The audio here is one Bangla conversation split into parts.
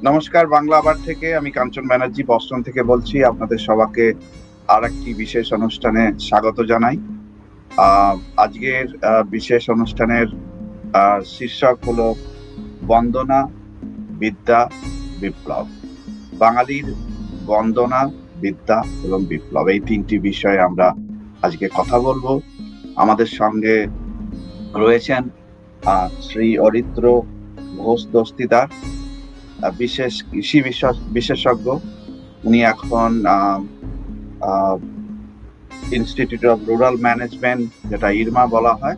নমস্কার, বাংলা আবার থেকে আমি কাঞ্চন ব্যানার্জি বস্টন থেকে বলছি। আপনাদের সবাইকে আর একটি বিশেষ অনুষ্ঠানে স্বাগত জানাই। আজকের বিশেষ অনুষ্ঠানের শীর্ষক হলো বন্দনা, বিদ্যা, বিপ্লব। বাঙালির বন্দনা, বিদ্যা এবং বিপ্লব, এই তিনটি বিষয়ে আমরা আজকে কথা বলবো। আমাদের সঙ্গে রয়েছেন শ্রী অরিত্র ঘোষ দস্তিদার, বিশেষ কৃষি বিশেষজ্ঞ। উনি এখন ইনস্টিটিউট অফ রুরাল ম্যানেজমেন্ট, যেটা ইরমা বলা হয়,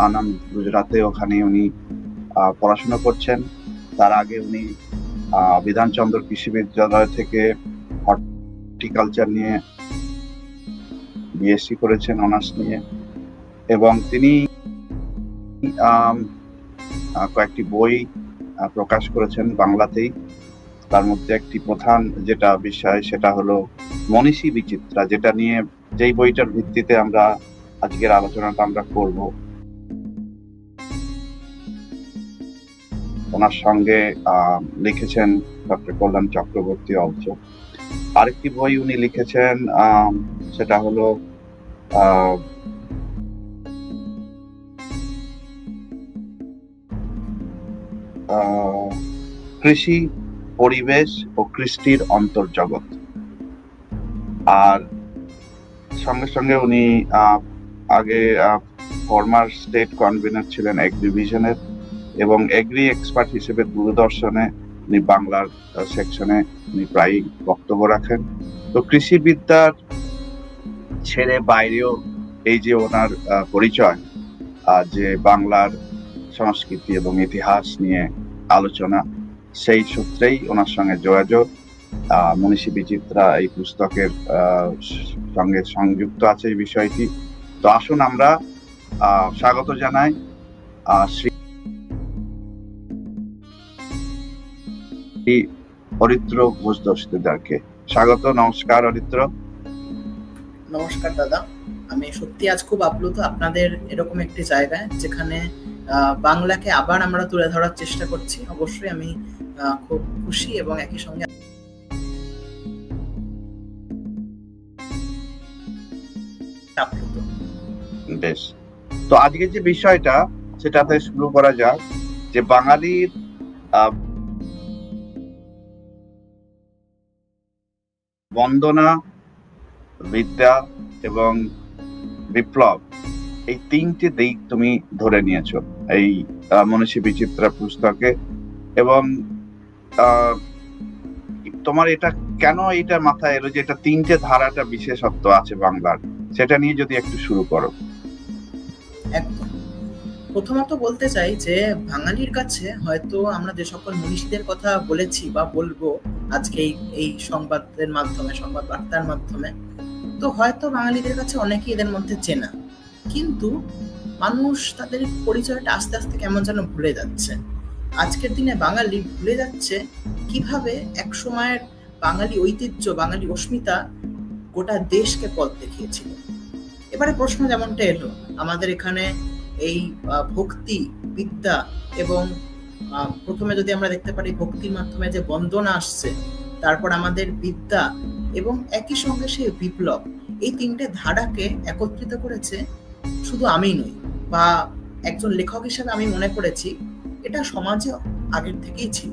আনন্দ, গুজরাটে, ওখানে উনি পড়াশোনা করছেন। তার আগে উনি বিধানচন্দ্র কৃষি বিদ্যালয় থেকে হর্টিকালচার নিয়ে বিএসসি করেছেন, অনার্স নিয়ে। এবং তিনি কয়েকটি বই প্রকাশ করেছেন বাংলাতেই। তার মধ্যে একটি প্রধান যেটা বিষয় সেটা হলো মনীষী বিচিত্রা, যেটা নিয়ে, যেই বইটার ভিত্তিতে আমরা আজকের আলোচনাটা আমরা করব। ওনার সঙ্গে লিখেছেন ডক্টর কল্যাণ চক্রবর্তী অলসো। আরেকটি বই উনি লিখেছেন, সেটা হলো কৃষি, পরিবেশ ও কৃষ্টির অন্তর্জগৎ। আর সঙ্গে সঙ্গে উনি আগে ফর্মার স্টেট কনভেনার ছিলেন এগ্রি ডিভিশনের, এবং এগ্রি এক্সপার্ট হিসেবে দূরদর্শনে উনি বাংলার সেকশনে উনি প্রায় বক্তব্য রাখেন। তো কৃষিবিদ্যার ছেড়ে বাইরেও এই যে ওনার পরিচয়, যে বাংলার সংস্কৃতি এবং ইতিহাস নিয়ে আলোচনা, সেই সূত্রেই ওনার সঙ্গে যোগাযোগ। মনীষী বিচিত্রা এই পুস্তকের সঙ্গে সংযুক্ত আছে এই বিষয়টি। তো আসুন আমরা স্বাগত জানাই শ্রী অরিত্র ঘোষ দস্তিদারকে। স্বাগত। নমস্কার অরিত্র। নমস্কার দাদা, আমি সত্যি আজ খুব আপ্লুত আপনাদের এরকম একটি জায়গায় যেখানে বাংলাকে আবার আমরা তুলে ধরার চেষ্টা করছি। অবশ্যই আমি খুব খুশি এবং একই সঙ্গে আপ্লুত। বেশ, তো আজকে যে বিষয়টা সেটাতে শুরু করা যাক, যে বাঙালির বন্দনা, বিদ্যা এবং বিপ্লব, এই তিনটি দিক তুমি ধরে নিয়েছো এই মনীষী বিচিত্রা পুস্তকে। এবং তোমার এটা কেন এটা মাথায় এলো যে এটা তিনটে ধারাটা বিশেষত্ব আছে বাংলার, সেটা নিয়ে যদি একটু শুরু করো। একদম। প্রথমত বলতে চাই যে বাঙালির কাছে হয়তো আমরা যে সকল মনীষীদের কথা বলেছি বা বলবো আজকে এই সংবাদের মাধ্যমে, সংবাদ বার্তার মাধ্যমে, তো হয়তো বাঙালিদের কাছে অনেকেই এদের মধ্যে চেনা, কিন্তু মানুষ তাদের পরিচয়টা আস্তে আস্তে কেমন যেন ভুলে যাচ্ছে। আজকের দিনে বাঙালি ভুলে যাচ্ছে কিভাবে এক সময়ের বাঙালি ঐতিহ্য, বাঙালি অস্মিতা গোটা দেশকে পথ দেখিয়েছিল। এবারে প্রশ্ন যেমনটা এলো, আমাদের এখানে এই ভক্তি, বিদ্যা এবং প্রথমে যদি আমরা দেখতে পারি ভক্তির মাধ্যমে যে বন্দনা আসছে, তারপর আমাদের বিদ্যা এবং একই সঙ্গে সেই বিপ্লব, এই তিনটে ধারাকে একত্রিত করেছে শুধু আমি নই, বা একজন লেখক হিসেবে আমি মনে করেছি এটা সমাজে আগের থেকেই ছিল।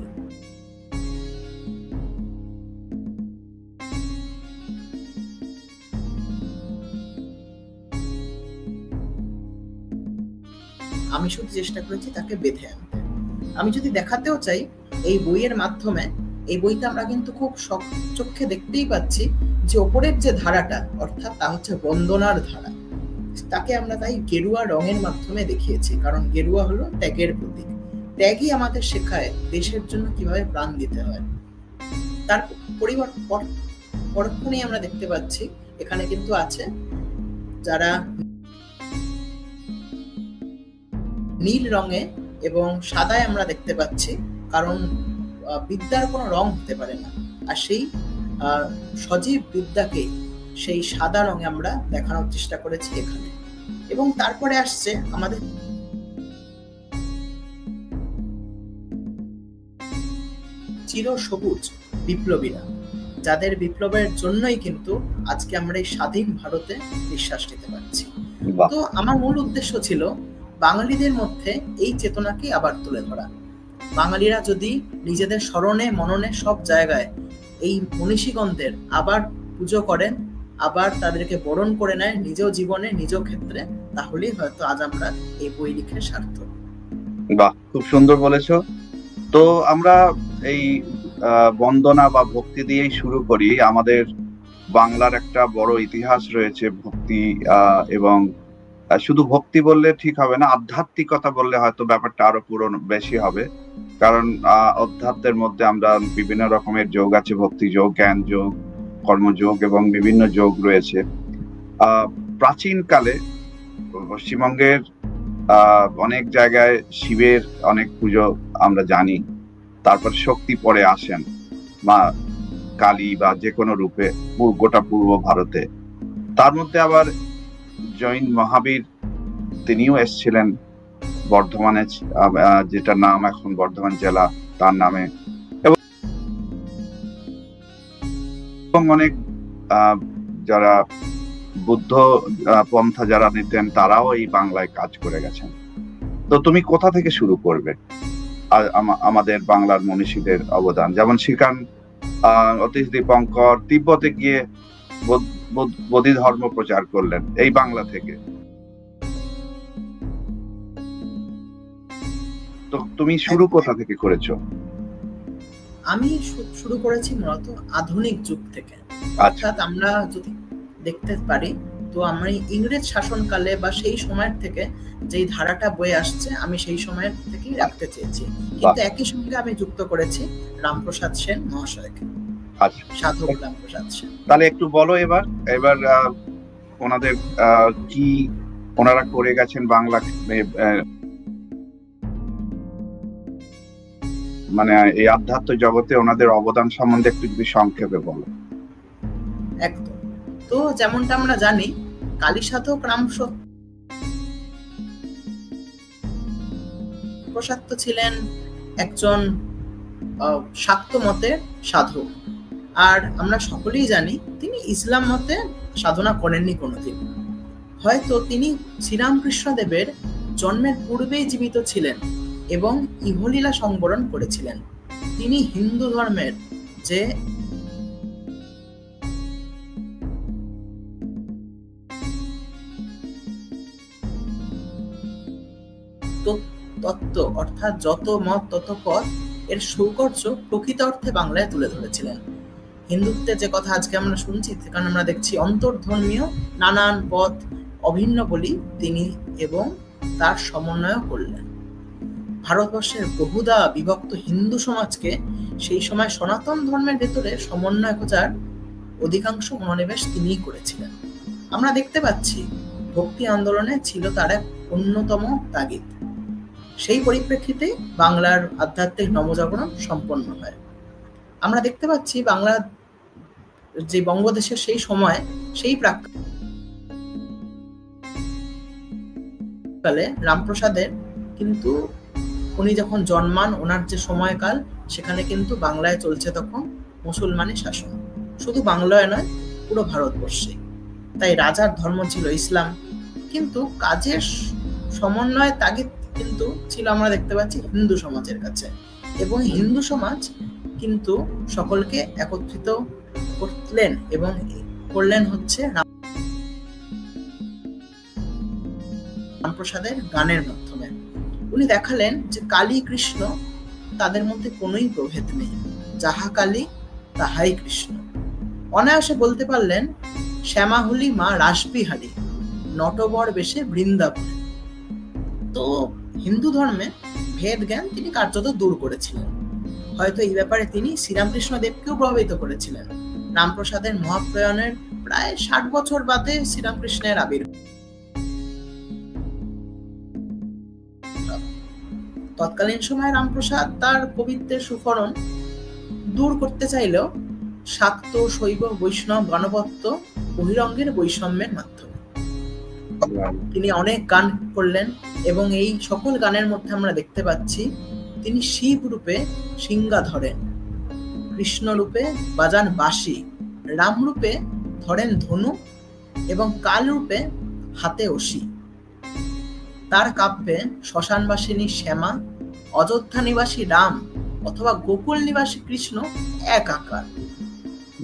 আমি শুধু চেষ্টা করেছি তাকে বেঁধে আনতে। আমি যদি দেখাতেও চাই এই বইয়ের মাধ্যমে, এই বইতে আমরা কিন্তু খুব চোখে দেখতেই পাচ্ছি যে ওপরের যে ধারাটা, অর্থাৎ তা হচ্ছে বন্দনার ধারা, তাকে আমরা তাই গেরুয়া রঙের মাধ্যমে দেখিয়েছি, কারণ গেরুয়া হলো ত্যাগের প্রতীক। ত্যাগই আমাদের শেখায় দেশের জন্য কিভাবে প্রাণ দিতে হয়। তার পরক্ষণেই আমরা দেখতে পাচ্ছি এখানে কিন্তু আছে যারা নীল রঙে এবং সাদায় আমরা দেখতে পাচ্ছি, কারণ বিদ্যার কোনো রং হতে পারে না, আর সেই সজীব বিদ্যাকে সেই সাদা রঙে আমরা দেখানোর চেষ্টা করেছি এখানে। এবং তারপরে আসছে আমাদের চিরসবুজ বিপ্লবীরা, যাদের বিপ্লবের জন্যই কিন্তু আজকে আমরা এই স্বাধীন ভারতে নিঃশ্বাস নিতে পারছি। বাহ, তো আমার মূল উদ্দেশ্য ছিল বাঙালিদের মধ্যে এই চেতনাকে আবার তুলে ধরা। বাঙালিরা যদি নিজেদের স্মরণে মননে সব জায়গায় এই মনীষীগণদের আবার পুজো করেন, আবার তাদেরকে বরণ করে নেয় নিজের জীবনে নিজ ক্ষেত্রে, তাহলেই হয়তো আজ আমরা এই বই লিখে সার্থক। বাহ, খুব সুন্দর বলেছো। তো আমরা এই বন্দনা বা ভক্তি দিয়েই শুরু করি। আমাদের বাংলার একটা বড় ইতিহাস রয়েছে ভক্তি, এবং শুধু ভক্তি বললে ঠিক হবে না, আধ্যাত্মিকতা বললে হয়তো ব্যাপারটা আরো বেশি হবে। কারণ অধ্যাত্মের মধ্যে আমরা বিভিন্ন রকমের যোগ আছে, ভক্তি যোগ, জ্ঞান যোগ, কর্মযোগ এবং বিভিন্ন যোগ রয়েছে। প্রাচীনকালে পশ্চিমবঙ্গের অনেক জায়গায় শিবের অনেক পুজো আমরা জানি। তারপর শক্তি পরে আসেন, মা কালী বা যে কোনো রূপে গোটা পূর্ব ভারতে। তার মধ্যে আবার জৈন মহাবীর তিনিও এসেছিলেন বর্ধমানে, যেটা নাম এখন বর্ধমান জেলা, তার নামে। এবং অনেক যারা বুদ্ধ পন্থা যারা নিতেন তারাও এই বাংলায় কাজ করে গেছেন। তো তুমি কোথা থেকে শুরু করবে আমাদের বাংলার মনীষীদের অবদান? যেমন শ্রীকান্ত অতীশ দীপঙ্কর তিব্বতে গিয়ে বোধি ধর্ম প্রচার করলেন এই বাংলা থেকে। তো তুমি শুরু কোথা থেকে করেছো? আমি শুরু করেছি মূলত আধুনিক যুগ থেকে। অর্থাৎ আমরা যদি দেখতে পারি, তো আমরা ইংরেজ শাসনকালে বা সেই সময়ের থেকে যেই ধারাটা বয়ে আসছে আমি সেই সময়ের থেকেই রাখতে চেয়েছি, কিন্তু একই সঙ্গে আমি যুক্ত করেছি রামপ্রসাদ সেন মহাশয়কে। সাধক রামপ্রসাদ সেন। তাহলে একটু বলো এবার ওনাদের কি ওনারা করে গেছেন বাংলা, মানে এই আধ্যাত্ম জগতে ওনাদের অবদান সম্বন্ধে একটু যদি সংক্ষেপে বলো। একদম। তো যেমনটা আমরা জানি, কালী সাধক রামপ্রসাদ ছিলেন একজন শাক্ত মতের সাধক, আর আমরা সকলেই জানি তিনি ইসলাম মতে সাধনা করেননি কোনোদিন। হয়তো তিনি শ্রীরামকৃষ্ণদেবের জন্মের পূর্বেই জীবিত ছিলেন এবং ইহলীলা সংবরণ করেছিলেন। তিনি হিন্দু ধর্মের যে তত্ত্ব, অর্থাৎ যত মত তত পথ, এর সৌকর্য প্রকৃত অর্থে বাংলায় তুলে ধরেছিলেন। হিন্দুত্বের যে কথা আজকে আমরা শুনছি, সেখানে আমরা দেখছি অন্তর্ধর্মীয় নানান পথ অভিন্ন বলি তিনি এবং তার সমন্বয় করলেন। ভারতবর্ষের বহুদা বিভক্ত হিন্দু সমাজকে সেই সময় সনাতন ধর্মের ভেতরে সমন্বয় খোঁজার অধিকাংশ মনোনিবেশ তিনিই করেছিলেন। আমরা দেখতে পাচ্ছি ভক্তি আন্দোলনে ছিল তার এক অন্যতম তাগিদ। সেই পরিপ্রেক্ষিতে বাংলার আধ্যাত্মিক নবজাগরণ সম্পন্ন হয়। আমরা দেখতে পাচ্ছি বাংলা যে বঙ্গদেশের সেই সময়, সেই প্রাক্কালে রামপ্রসাদের কিন্তু উনি যখন জন্মান, ওনার যে সময়কাল, সেখানে কিন্তু বাংলায় চলছে তখন মুসলমানি শাসন। শুধু বাংলায় নয়, পুরো ভারতবর্ষে। তাই রাজার ধর্ম ছিল ইসলাম, কিন্তু কাজের সমন্বয় তাগিদ কিন্তু ছিল আমরা দেখতে পাচ্ছি হিন্দু সমাজের কাছে। এবং হিন্দু সমাজ কিন্তু সকলকে একত্রিত করলেন এবং করলেন হচ্ছে রামপ্রসাদের গানের মাধ্যমে। উনি দেখালেন যে কালী কৃষ্ণ তাদের মধ্যে কোনোই প্রভেদ নেই, যাহা কালী তাহাই কৃষ্ণ। অনায়াসে বলতে পারলেন শ্যামা হলি মা রাসবিহারী, নটবর বেশে বৃন্দাবন। তো হিন্দু ধর্মে ভেদ জ্ঞান তিনি কার্যত দূর করেছিলেন। হয়তো এই ব্যাপারে তিনি শ্রীরামকৃষ্ণ দেবকেও প্রভাবিত করেছিলেন। রামপ্রসাদের মহাপ্রয়াণের প্রায় 60 বছর বাদে শ্রীরামকৃষ্ণের আবির্ভাব। তৎকালীন সময়ে রামপ্রসাদ তার কবিত্বের সুফলন দূর করতে চাইলেও শাক্ত, শৈব, বৈষ্ণব, গণপত্য বহিরঙ্গের বৈষম্যের মাধ্যমে তিনি অনেক গান করলেন এবং এই সকল গানের মধ্যে আমরা দেখতে পাচ্ছি তিনি শিব রূপে সিংহা ধরেন কৃষ্ণ রূপে বাজান বাঁশি, রাম রূপে ধরেন ধনু এবং কাল রূপে হাতে অসি। তার কাব্যে শ্মশানবাসিনী শ্যামা, অযোধ্যা নিবাসী রাম অথবা গোকুল নিবাসী কৃষ্ণ এক আকার।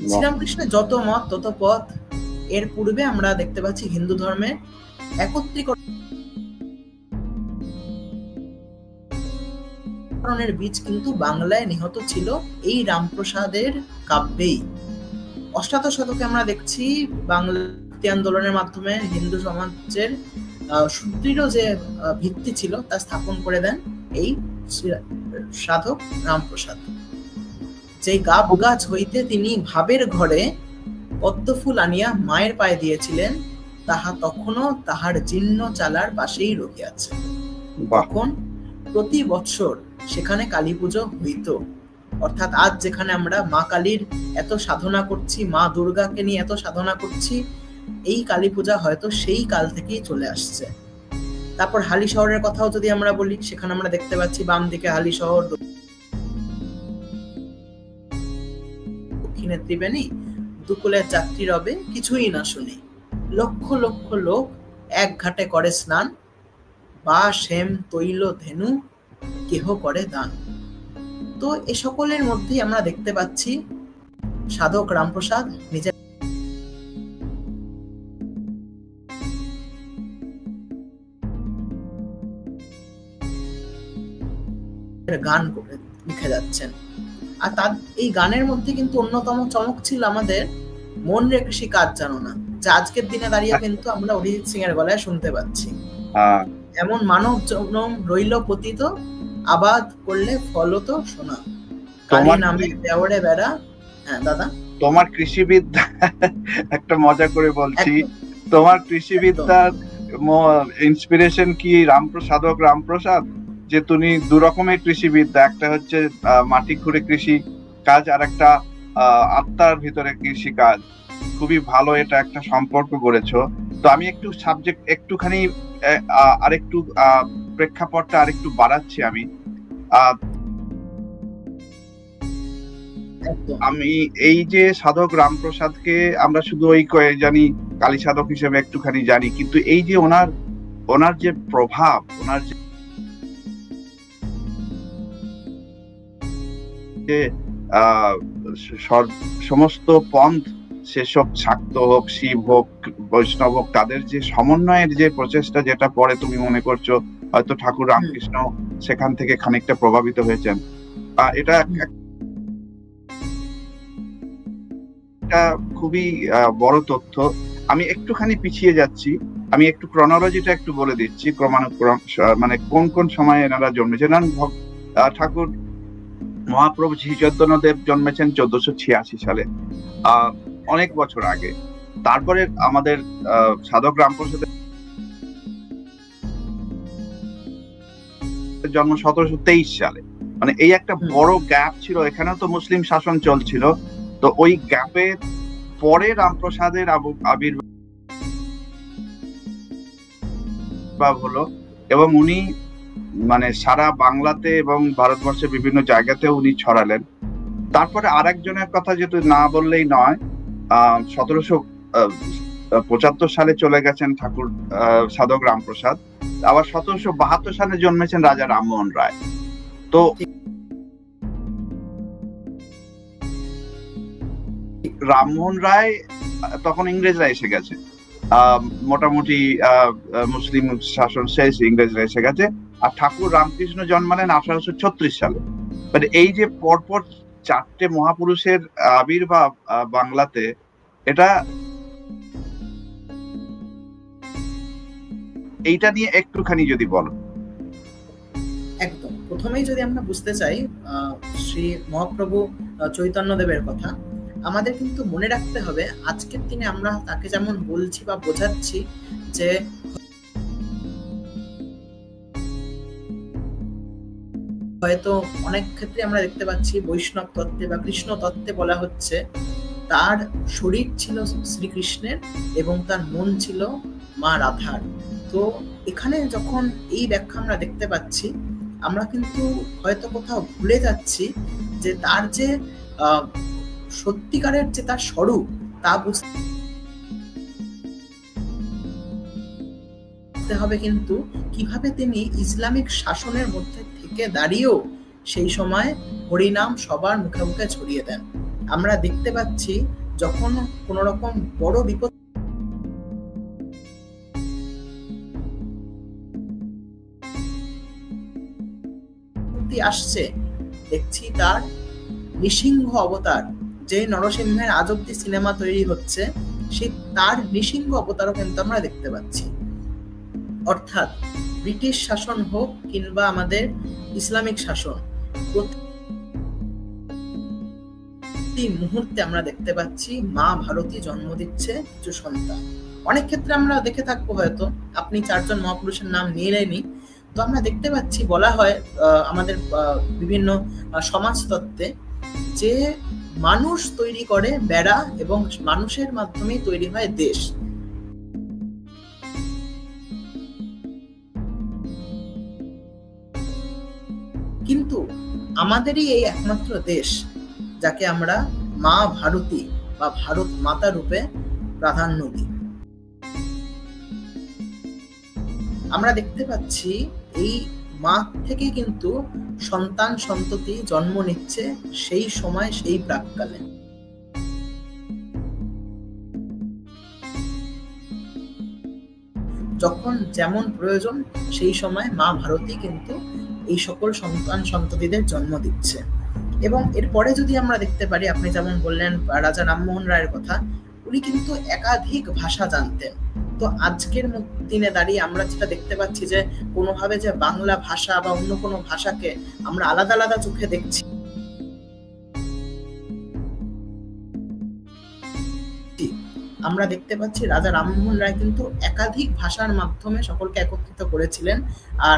শ্রীরামকৃষ্ণের যত মত তত পথ। এর পূর্বে আমরা দেখতে পাচ্ছি হিন্দু ধর্মের একত্রীকরণের বীজ কিন্তু বাংলায় নিহত ছিল এই রামপ্রসাদের কাব্যেই। অষ্টাদশ শতকে আমরা দেখছি বাংলা আন্দোলনের মাধ্যমে হিন্দু সমাজের সুদৃঢ় যে ভিত্তি ছিল তা স্থাপন করে দেন এই সাধক রামপ্রসাদ। যে গাব গাছ হইতে তিনি ভাবের ঘরে পদ্মফুল আনিয়া মায়ের পায়ে দিয়েছিলেন, তাহা তখনও তাহার জীর্ণ চালার পাশেই রহিয়াছে। তখন প্রতি বৎসর সেখানে কালী পুজো হইত। অর্থাৎ আজ যেখানে আমরা মা কালীর এত সাধনা করছি, মা দুর্গাকে নিয়ে এত সাধনা করছি, এই কালী পূজা হয়তো সেই কাল থেকেই চলে আসছে। তারপর হালি শহরের কথাও যদি আমরা বলি, সেখানে আমরা দেখতে পাচ্ছি বাম দিকে হালি শহর, দক্ষিণে ত্রিবেণী, দুকুলের যাত্রী রবে কিছুই না শুনি, লক্ষ লক্ষ লোক এক ঘাটে করে স্নান, বা শ্যাম তৈল ধেনু কেহ করে দান। তো এ সকলের মধ্যেই আমরা দেখতে পাচ্ছি সাধক রামপ্রসাদ নিজের গান করে লিখে যাচ্ছেন। আর তার এই গানের মধ্যে কিন্তু অন্যতম চমক ছিল আমাদের মন রে কৃষি কাজ জানো না, যা আজকের দিনে দাঁড়িয়ে কিন্তু আমরা অরিজিৎ সিং এর গলায় শুনতে পাচ্ছি। এমন মানব জনম রইল পতিত, আবাদ করলে ফল তো শোনা, কালী নামে দেওয়ারে বেড়া। হ্যাঁ দাদা, তোমার কৃষিবিদ্যা একটা মজা করে বলছি, তোমার কৃষিবিদ্যার ইন্সপিরেশন কি সাধক রামপ্রসাদ? যে তুমি দু রকমের কৃষিবিদ্যা, একটা হচ্ছে মাটি খুঁড়ে কৃষি কাজ, আর একটা আত্মার ভিতরে কৃষি কাজ। খুবই ভালো, এটা একটা সম্পর্ক গড়েছো। তো আমি একটু সাবজেক্ট একটুখানি আরেকটু প্রেক্ষাপটটা আরেকটু বাড়াচ্ছি। আমি এই যে সাধক রামপ্রসাদকে আমরা শুধু ওই জানি কালী সাধক হিসেবে একটুখানি জানি, কিন্তু এই যে ওনার যে প্রভাব, ওনার যে সমস্ত পন্থ, সেসব শাক্ত হোক, শিব হোক, বৈষ্ণব হোক, তাদের যে সমন্বয়ের যে প্রচেষ্টা, যেটা পরে তুমি মনে করছো হয়তো ঠাকুর রামকৃষ্ণ সেখান থেকে খানিকটা প্রভাবিত হয়েছেন, এটা খুবই বড় তথ্য। আমি একটুখানি পিছিয়ে যাচ্ছি, আমি একটু ক্রনোলজিটা একটু বলে দিচ্ছি, ক্রমানুক্রম, মানে কোন কোন সময়ে এনারা জন্মেছেন। ঠাকুর মহাপ্রভু শ্রী চৈতন্যদেব জন্মেছেন 1486 সালে, অনেক বছর আগে। তারপরে আমাদের সাধক রামপ্রসাদের জন্ম 1723 সালে। মানে এই একটা বড় গ্যাপ ছিল, এখানেও তো মুসলিম শাসন চলছিল। তো ওই গ্যাপের পরে রামপ্রসাদের আবির্ভাব হলো, এবং উনি মানে সারা বাংলাতে এবং ভারতবর্ষের বিভিন্ন জায়গাতেও উনি ছড়ালেন। তারপরে আরেকজনের কথা যেহেতু না বললেই নয়, 1775 সালে চলে গেছেন ঠাকুর সাধক রামপ্রসাদ। আবার 1772 সালে জন্মেছেন রাজা রামমোহন রায়। তো রামমোহন রায় তখন ইংরেজরা এসে গেছে, মোটামুটি মুসলিম শাসন শেষ, ইংরেজরা এসে গেছে। আর ঠাকুর রামকৃষ্ণ জন্মালেন 1836 সালে। মানে এই যে পরপর 4টে মহাপুরুষের আবির্ভাব বাংলাতে, এইটা নিয়ে একটুখানি যদি বলো। একদম প্রথমেই যদি আমরা বুঝতে চাই শ্রী মহাপ্রভু চৈতন্যদেবের কথা, আমাদের কিন্তু মনে রাখতে হবে আজকের দিনে আমরা তাকে যেমন বলছি বা বোঝাচ্ছি যে হয়তো অনেক ক্ষেত্রে আমরা দেখতে পাচ্ছি বৈষ্ণব তত্ত্বে বা কৃষ্ণ তত্ত্বে বলা হচ্ছে তার শরীর ছিল শ্রীকৃষ্ণের এবং তার মন ছিল মা রাধার। তো এখানে যখন এই ব্যাখ্যা আমরা দেখতে পাচ্ছি, আমরা কিন্তু হয়তো কোথাও ভুলে যাচ্ছি যে তার যে সত্যিকারের যে তার স্বরূপ তা বুঝতে হবে কিন্তু কিভাবে তিনি ইসলামিক শাসনের মধ্যে থেকে দাঁড়িয়েও সেই সময় হরিনাম সবার মুখে মুখে ছড়িয়ে দেন। আমরা দেখতে পাচ্ছি যখন কোন রকম বড় বিপদ আসছে, দেখছি তার নৃসিংহ অবতার, যে নরসিংহের আজ অব্দি সিনেমা তৈরি হচ্ছে, সেই তার নৃসিংহ অবতারও কিন্তু আমরা দেখতে পাচ্ছি। অর্থাৎ ব্রিটিশ শাসন হোক কিংবা আমাদের ইসলামিক শাসন, প্রতি মুহূর্তে আমরা দেখতে পাচ্ছি মা ভারতী জন্ম দিচ্ছে কিছু সন্তান। অনেক ক্ষেত্রে আমরা দেখে থাকবো, হয়তো আপনি 4 জন মহাপুরুষের নাম নিয়ে নেননি, তো আমরা দেখতে পাচ্ছি বলা হয় আমাদের বিভিন্ন সমাজতত্ত্বে যে মানুষ তৈরি করে বেড়া এবং মানুষের মাধ্যমেই তৈরি হয় দেশ। কিন্তু আমাদেরই এই একমাত্র দেশ যাকে আমরা মা ভারতী বা ভারত মাতা রূপে প্রাধান্য দিই। আমরা দেখতে পাচ্ছি এই মা থেকে কিন্তু সন্তান সন্ততি জন্ম নিচ্ছে সেই সময়, সেই প্রাককালে। যখন যেমন প্রয়োজন সেই সময় মা ভারতী কিন্তু এই সকল সন্তান সন্ততিদের জন্ম দিচ্ছে। এবং এরপরে যদি আমরা দেখতে পারি, আপনি যেমন বললেন রাজা রামমোহন রায়ের কথা, উনি কিন্তু একাধিক ভাষা জানতেন। তো আজকের দিনে দাঁড়িয়ে আমরা যেটা দেখতে পাচ্ছি যে কোনোভাবে যে বাংলা ভাষা বা অন্য কোনো ভাষাকে আমরা আলাদা আলাদা চোখে দেখছি, আমরা দেখতে পাচ্ছি রাজা রামমোহন রায় কিন্তু একাধিক ভাষার মাধ্যমে সকলকে একত্রিত করেছিলেন। আর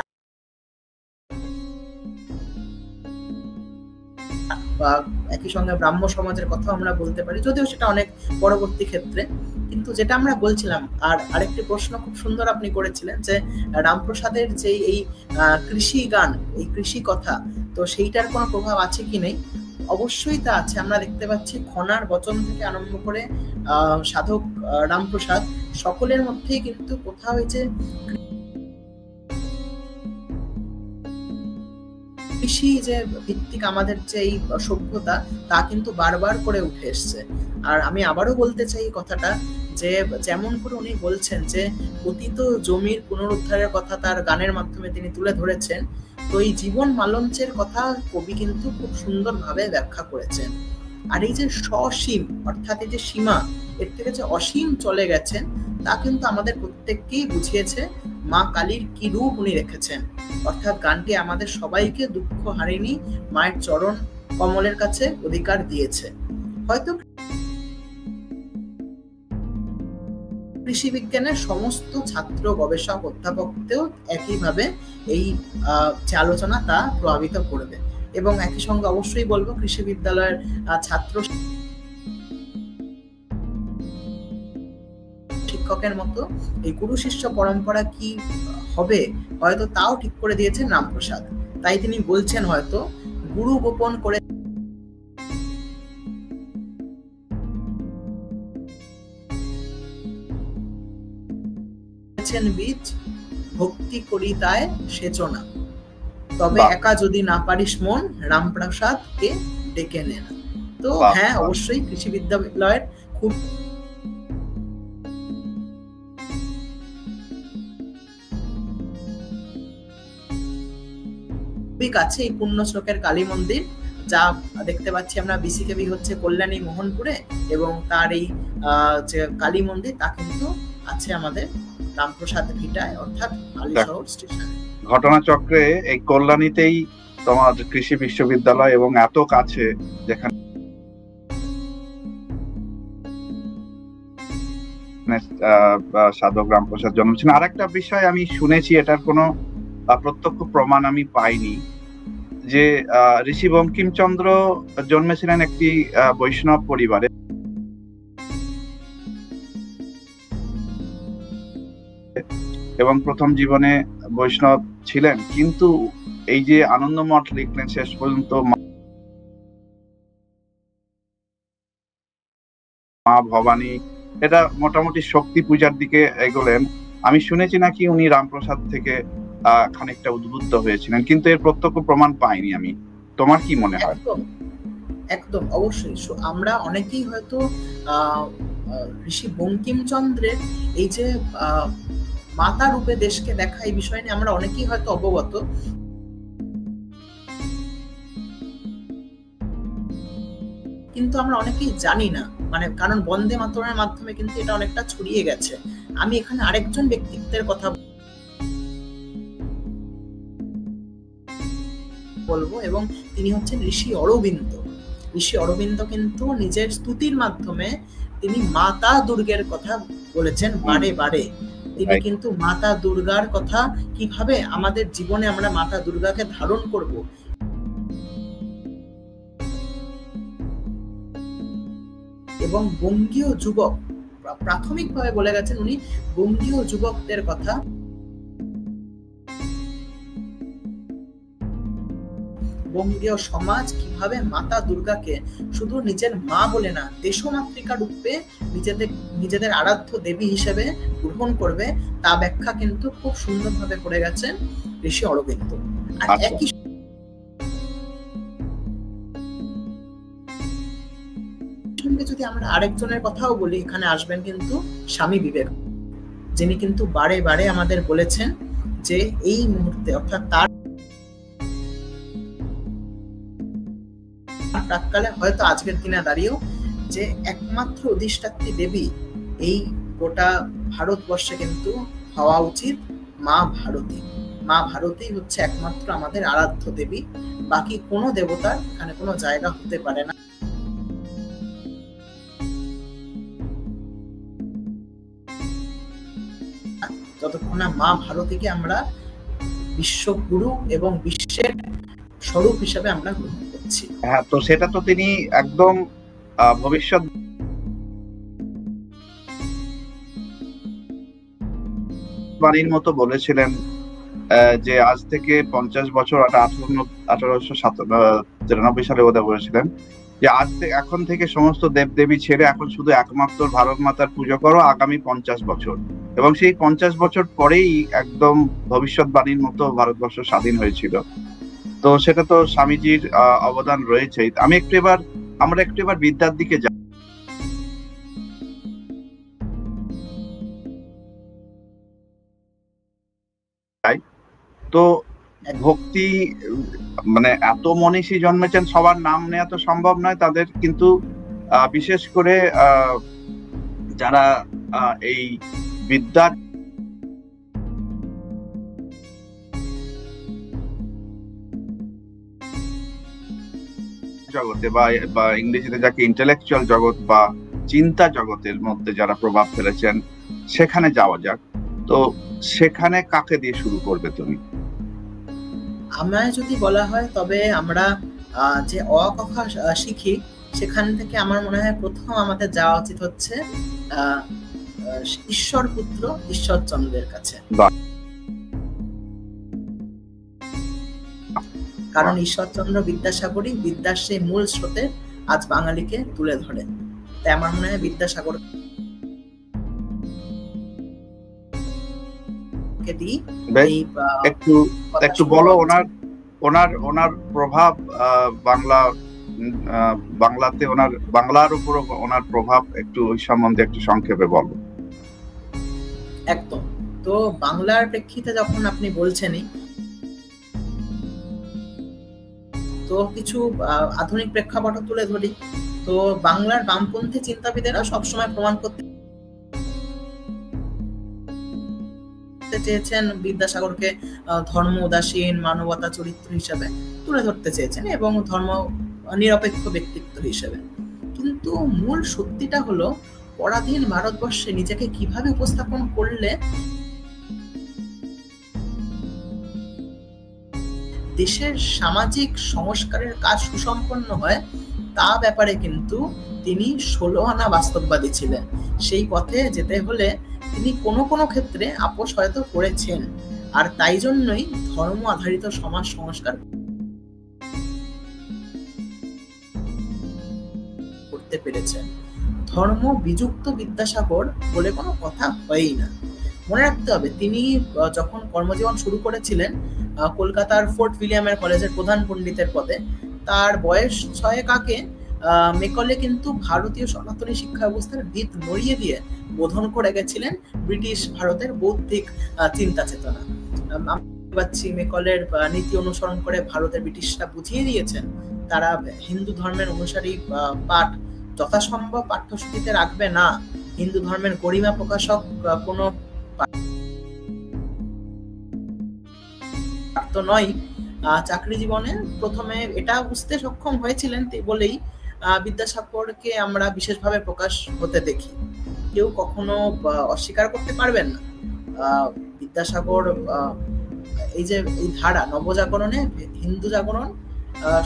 একই সঙ্গে ব্রাহ্ম সমাজের কথা আমরা বলতে পারি, যদিও সেটা অনেক পরবর্তী ক্ষেত্রে। কিন্তু যেটা আমরা বলছিলাম, আর আরেকটি প্রশ্ন খুব সুন্দর আপনি করেছিলেন যে রামপ্রসাদের যে এই কৃষি গান, এই কৃষি কথা, তো সেইটার কোনো প্রভাব আছে কি নেই? অবশ্যই তা আছে। আমরা দেখতে পাচ্ছি খনার বচন থেকে আরম্ভ করে সাধক রামপ্রসাদ সকলের মধ্যেই কিন্তু কোথাও হয়েছে কৃষি যে ভিত্তিক আমাদের যে এই সভ্যতা, তা কিন্তু বারবার করে উঠে এসছে। আর আমি আবারও বলতে চাই কথাটা, যে যেমন করে উনি বলছেন যে পতিত জমির পুনরুদ্ধারের কথা তার গানের মাধ্যমে তিনি তুলে ধরেছেন, তো এই জীবন মালঞ্চের কথা কবি কিন্তু খুব সুন্দরভাবে ব্যাখ্যা করেছেন। আর এই যে সসীম, অর্থাৎ এই যে সীমা, এর থেকে যে অসীম চলে গেছেন, তা কিন্তু আমাদের প্রত্যেককেই বুঝিয়েছে মা কালীর কি রূপ উনি রেখেছেন। অর্থাৎ গানটি আমাদের সবাইকে দুঃখ হারিনি মায়ের চরণ কমলের কাছে অধিকার দিয়েছে। হয়তো কৃষি বিজ্ঞানের সমস্ত ছাত্র গবেষক অধ্যাপকদেরও একইভাবে এই যে আলোচনা তা প্রভাবিত করবে। এবং একই সঙ্গে অবশ্যই বলবো কৃষি বিদ্যালয়ের ছাত্র শিক্ষকের মতো এই গুরু শিষ্য পরম্পরা কি হবে হয়তো তাও ঠিক করে দিয়েছেন রামপ্রসাদ। তাই তিনি বলছেন হয়তো গুরু গোপন করে বীজ, ভক্তি করি তাই সেচনা, তবে একা যদি না পারিস মন রামপ্রসাদকে ডেকে নেন। তো হ্যাঁ, অবশ্যই কৃষি বিদ্যালয়ের খুব কাছে এই পুণ্য শ্লোকের কালী মন্দির, যা দেখতে পাচ্ছি আমরা বিসিকেবি হচ্ছে কল্যাণী মোহনপুরে, এবং তার এই যে কালী মন্দির তা কিন্তু আছে আমাদের রামপ্রসাদ ভিটায়, অর্থাৎ হালিশহর স্টেশন। ঘটনাচক্রে এই কল্যাণীতেই তোমার কৃষি বিশ্ববিদ্যালয়, এবং এত কাছে যেখানে সাধক রামপ্রসাদ জন্মেছেন। আর একটা বিষয় আমি শুনেছি, এটার কোনো প্রত্যক্ষ প্রমাণ আমি পাইনি, যে ঋষি বঙ্কিমচন্দ্র জন্মেছিলেন একটি বৈষ্ণব পরিবারে, এবং প্রথম জীবনে বৈষ্ণব ছিলেন, কিন্তু এই যে আনন্দমঠ লিখলেন শেষ পর্যন্ত মা ভবানী, এটা মোটামুটি শক্তি পূজার দিকে এগোলেন। আমি শুনেছি নাকি উনি রামপ্রসাদ থেকে খানিকটা উদ্বুদ্ধ হয়েছিলেন, কিন্তু এর প্রত্যক্ষ প্রমাণ পাইনি আমি। তোমার কি মনে হয়? একদম একদম অবশ্যই। আমরা অনেকেই হয়তো ঋষি বঙ্কিমচন্দ্রের এই যে মাতা রূপে দেশকে দেখা, এই বিষয় নিয়ে আমরা অনেকেই হয়তো অবগত, কিন্তু আমরা অনেকেই জানি না, মানে কারণ বন্দে মাতরমের মাধ্যমে কিন্তু এটা অনেকটা ছড়িয়ে গেছে। আমি এখানে আরেকজন ব্যক্তিত্বের কথা বলবো, এবং তিনি হচ্ছেন ঋষি অরবিন্দ। ঋষি অরবিন্দ কিন্তু নিজের স্তুতির মাধ্যমে তিনি মাতা দুর্গের কথা বলেছেন বারে বারে। তিনি কিন্তু মাতা দুর্গার কথা, কিভাবে আমাদের জীবনে আমরা মাতা দুর্গাকে ধারণ করব, এবং বঙ্গীয় যুবক, প্রাথমিকভাবে বলে গেছেন উনি বঙ্গীয় যুবকদের কথা, বঙ্গীয় সমাজ কিভাবে মাতা দুর্গাকে শুধু নিজের মা বলে না, দেশমাতৃকা রূপে নিজেদের আরাধ্য দেবী হিসেবে গ্রহণ করবে, তা ব্যাখ্যা কিন্তু খুব সুন্দরভাবে করে গেছেন ঋষি অরবিন্দ। আর একই সঙ্গে যদি আমরা আরেকজনের কথাও বলি, এখানে আসবেন কিন্তু স্বামী বিবেক, যিনি কিন্তু বারে বারে আমাদের বলেছেন যে এই মুহূর্তে, অর্থাৎ তার প্রাককালে, হয়তো আজকের দিনে দাঁড়িয়েও, যে একমাত্র অধিষ্ঠাত্রী দেবী এই গোটা ভারতবর্ষে কিন্তু হওয়া উচিত মা ভারতী। মা ভারতী হচ্ছে একমাত্র আমাদের আরাধ্য দেবী, বাকি কোনো দেবতার এখানে কোনো জায়গা হতে পারে না। যতক্ষণ না মা ভারতীকে আমরা বিশ্বগুরু এবং বিশ্বের স্বরূপ হিসেবে আমরা গ্রহণ করছি। হ্যাঁ, তো সেটা তো তিনি একদম ভবিষ্যৎ বাণীর মতো বলেছিলেন, যে আজ থেকে 50 বছর, 1893 সালে বোধহয় বলেছিলেন, যে এখন থেকে সমস্ত দেবদেবী ছেড়ে এখন শুধু একমাত্র ভারত মাতার পুজো করো আগামী 50 বছর। এবং সেই 50 বছর পরেই একদম ভবিষ্যৎবাণীর মতো ভারতবর্ষ স্বাধীন হয়েছিল। তো সেটা তো স্বামীজির অবদান রয়েছেই। আমরা একটু এবার বিদ্যার দিকে যাই। তো ভক্তি, মানে এত মনীষী জন্মেছেন, সবার নাম নেওয়া তো সম্ভব নয়, তাদের কিন্তু বিশেষ করে যারা এই বিদ্যার জগতে বা ইংরেজিতে যাকে ইন্টেলেকচুয়াল জগৎ বা চিন্তা জগতের মধ্যে যারা প্রভাব ফেলেছেন, সেখানে যাওয়া যাক। তো সেখানে কাকে দিয়ে শুরু করবে তুমি? আমায় যদি বলা হয়, তবে আমরা যে অ কথা শিখি, সেখান থেকে আমার মনে হয় প্রথম আমাদের যাওয়া উচিত হচ্ছে ঈশ্বর পুত্র ঈশ্বরচন্দ্রের কাছে। কারণ ঈশ্বরচন্দ্র বিদ্যাসাগরই বিদ্যার সেই মূল স্রোতে আজ বাঙালিকে তুলে ধরে। তাই আমার মনে হয় বিদ্যাসাগর একটু বলো ওনার প্রভাব বাংলাতে, বাংলার উপর ওনার প্রভাব একটু ওই সম্বন্ধে একটু সংক্ষেপে বলো। একদম। তো বাংলার প্রেক্ষিতে যখন আপনি বলছেনই, তো কিছু আধুনিক প্রেক্ষাপট তুলে ধরি। তো বাংলার বামপন্থী চিন্তাবিদেরা সবসময় প্রমাণ করতে চেয়েছেন বিদ্যাসাগরকে ধর্ম উদাসীন, মানবতা চরিত্র হিসেবে তুলে ধরতে চেয়েছেন, এবং ধর্ম নিরপেক্ষ ব্যক্তিত্ব হিসেবে। কিন্তু মূল সত্যিটা হলো, পরাধীন ভারতবর্ষে নিজেকে কিভাবে উপস্থাপন করলে দেশের সামাজিক সংস্কারের কাজ সুসম্পন্ন হয়, তা ব্যাপারে কিন্তু তিনি 16 আনা বাস্তববাদী ছিলেন। সেই পথে যেতে হলে তিনি কোনো কোনো ক্ষেত্রে আপোষ হয়তো করেছেন, আর তাই জন্যই ধর্ম আধারিত সমাজ সংস্কার করতে পেরেছেন। ধর্ম বিযুক্ত বিদ্যাসাগর বলে কোনো কথা হয়ই না। মনে রাখতে হবে, তিনি যখন কর্মজীবন শুরু করেছিলেন কলকাতার ফোর্ট উইলিয়ামের কলেজের প্রধান পণ্ডিতের পদে, তার বয়স 6 আগে মেকলে কিন্তু ভারতীয় সনাতনী শিক্ষা ব্যবস্থার ভিত নড়িয়ে দিয়ে বোধন করে গেছিলেন ব্রিটিশ ভারতের বৌদ্ধিক চিন্তা চেতনা। পাচ্ছি মেকলের নীতি অনুসরণ করে ভারতের ব্রিটিশরা বুঝিয়ে দিয়েছেন তারা হিন্দু ধর্মের অনুসারী পাঠ যথাসম্ভব পাঠ্যসূচিতে রাখবে না। হিন্দু ধর্মের গরিমা প্রকাশক কোনো তো নয়। চাকরি জীবনে প্রথমে এটা বুঝতে সক্ষম হয়েছিলেন বলেই বিদ্যাসাগরকে আমরা বিশেষভাবে প্রকাশ হতে দেখি। কেউ কখনো অস্বীকার করতে পারবেন না বিদ্যাসাগর এই যে এই ধারা নবজাগরণে হিন্দু জাগরণ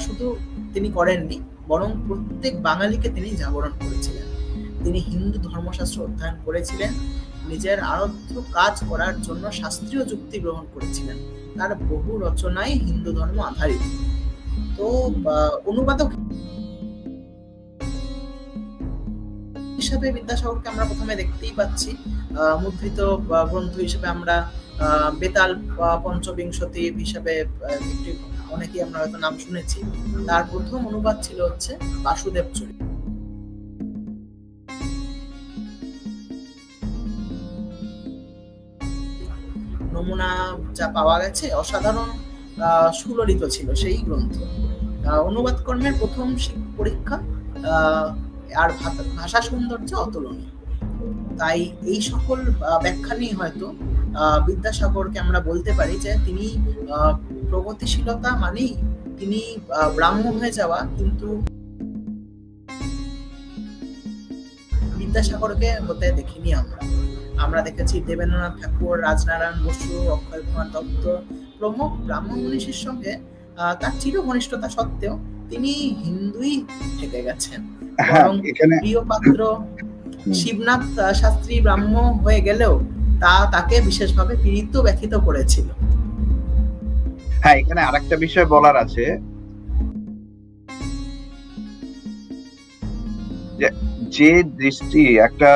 শুধু তিনি করেননি, বরং প্রত্যেক বাঙালিকে তিনি জাগরণ করেছিলেন। তিনি হিন্দু ধর্মশাস্ত্র অধ্যয়ন করেছিলেন, নিজের আরাধ্য কাজ করার জন্য শাস্ত্রীয় যুক্তি গ্রহণ করেছিলেন। তার বহু রচনাই হিন্দু ধর্ম আধারিত। তো অনুবাদক হিসাবে বিদ্যাসাগরকে আমরা প্রথমে দেখতেই পাচ্ছি। মুদ্রিত গ্রন্থ হিসেবে আমরা বেতাল পঞ্চবিংশতি হিসাবে একটি অনেকেই আমরা হয়তো নাম শুনেছি। তার প্রথম অনুবাদ ছিল হচ্ছে বাসুদেব চরিত। নমুনা যা পাওয়া গেছে অসাধারণ সুললিত ছিল সেই গ্রন্থ। অনুবাদ কর্মের প্রথম পরীক্ষা আর ভাষা সৌন্দর্য অতুলনীয়। তাই এই সকল ব্যাখ্যা নিয়ে হয়তো বিদ্যাসাগরকে আমরা বলতে পারি যে তিনি প্রগতিশীলতা মানেই তিনি ব্রাহ্ম হয়ে যাওয়া, কিন্তু বিদ্যাসাগরকে হতে দেখিনি আমরা দেখেছি দেবেন্দ্রনাথ ঠাকুর, রাজনারায়ণ বসু, অক্ষয় কুমার দত্ত প্রমুখ ব্রাহ্ম মনীষীর সঙ্গে তার চির ঘনিষ্ঠতা সত্ত্বেও তিনি হিন্দুই থেকে গেছেন। প্রিয় পাত্র শিবনাথ শাস্ত্রী ব্রাহ্ম হয়ে গেলেও তাকে বিশেষভাবে পীড়িত ব্যথিত করেছিল। হ্যাঁ, এখানে আরেকটা বিষয় বলার আছে যে দৃষ্টি একটা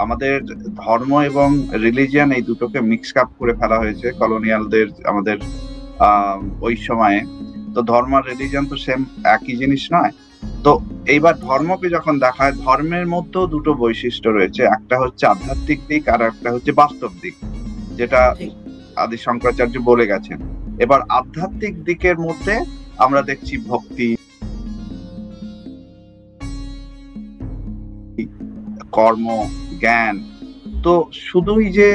আমাদের ধর্ম এবং রিলিজিয়ন এই দুটোকে মিক্স আপ করে ফেলা হয়েছে কলোনিয়ালদের আমাদের ওই সময়ে। তো ধর্ম আর রিলিজিয়ন তো সেম একই জিনিস নয়। তো এইবার ধর্মকে যখন দেখা হয়, ধর্মের মধ্যেও দুটো বৈশিষ্ট্য রয়েছে, একটা হচ্ছে আধ্যাত্মিক দিক আর একটা হচ্ছে বাস্তব দিক, যেটা আদি শঙ্করাচার্য বলে গেছেন। এবার আধ্যাত্মিক দিকের মধ্যে আমরা দেখছি ভক্তি, কর্ম, জ্ঞান। তো শুধুই যে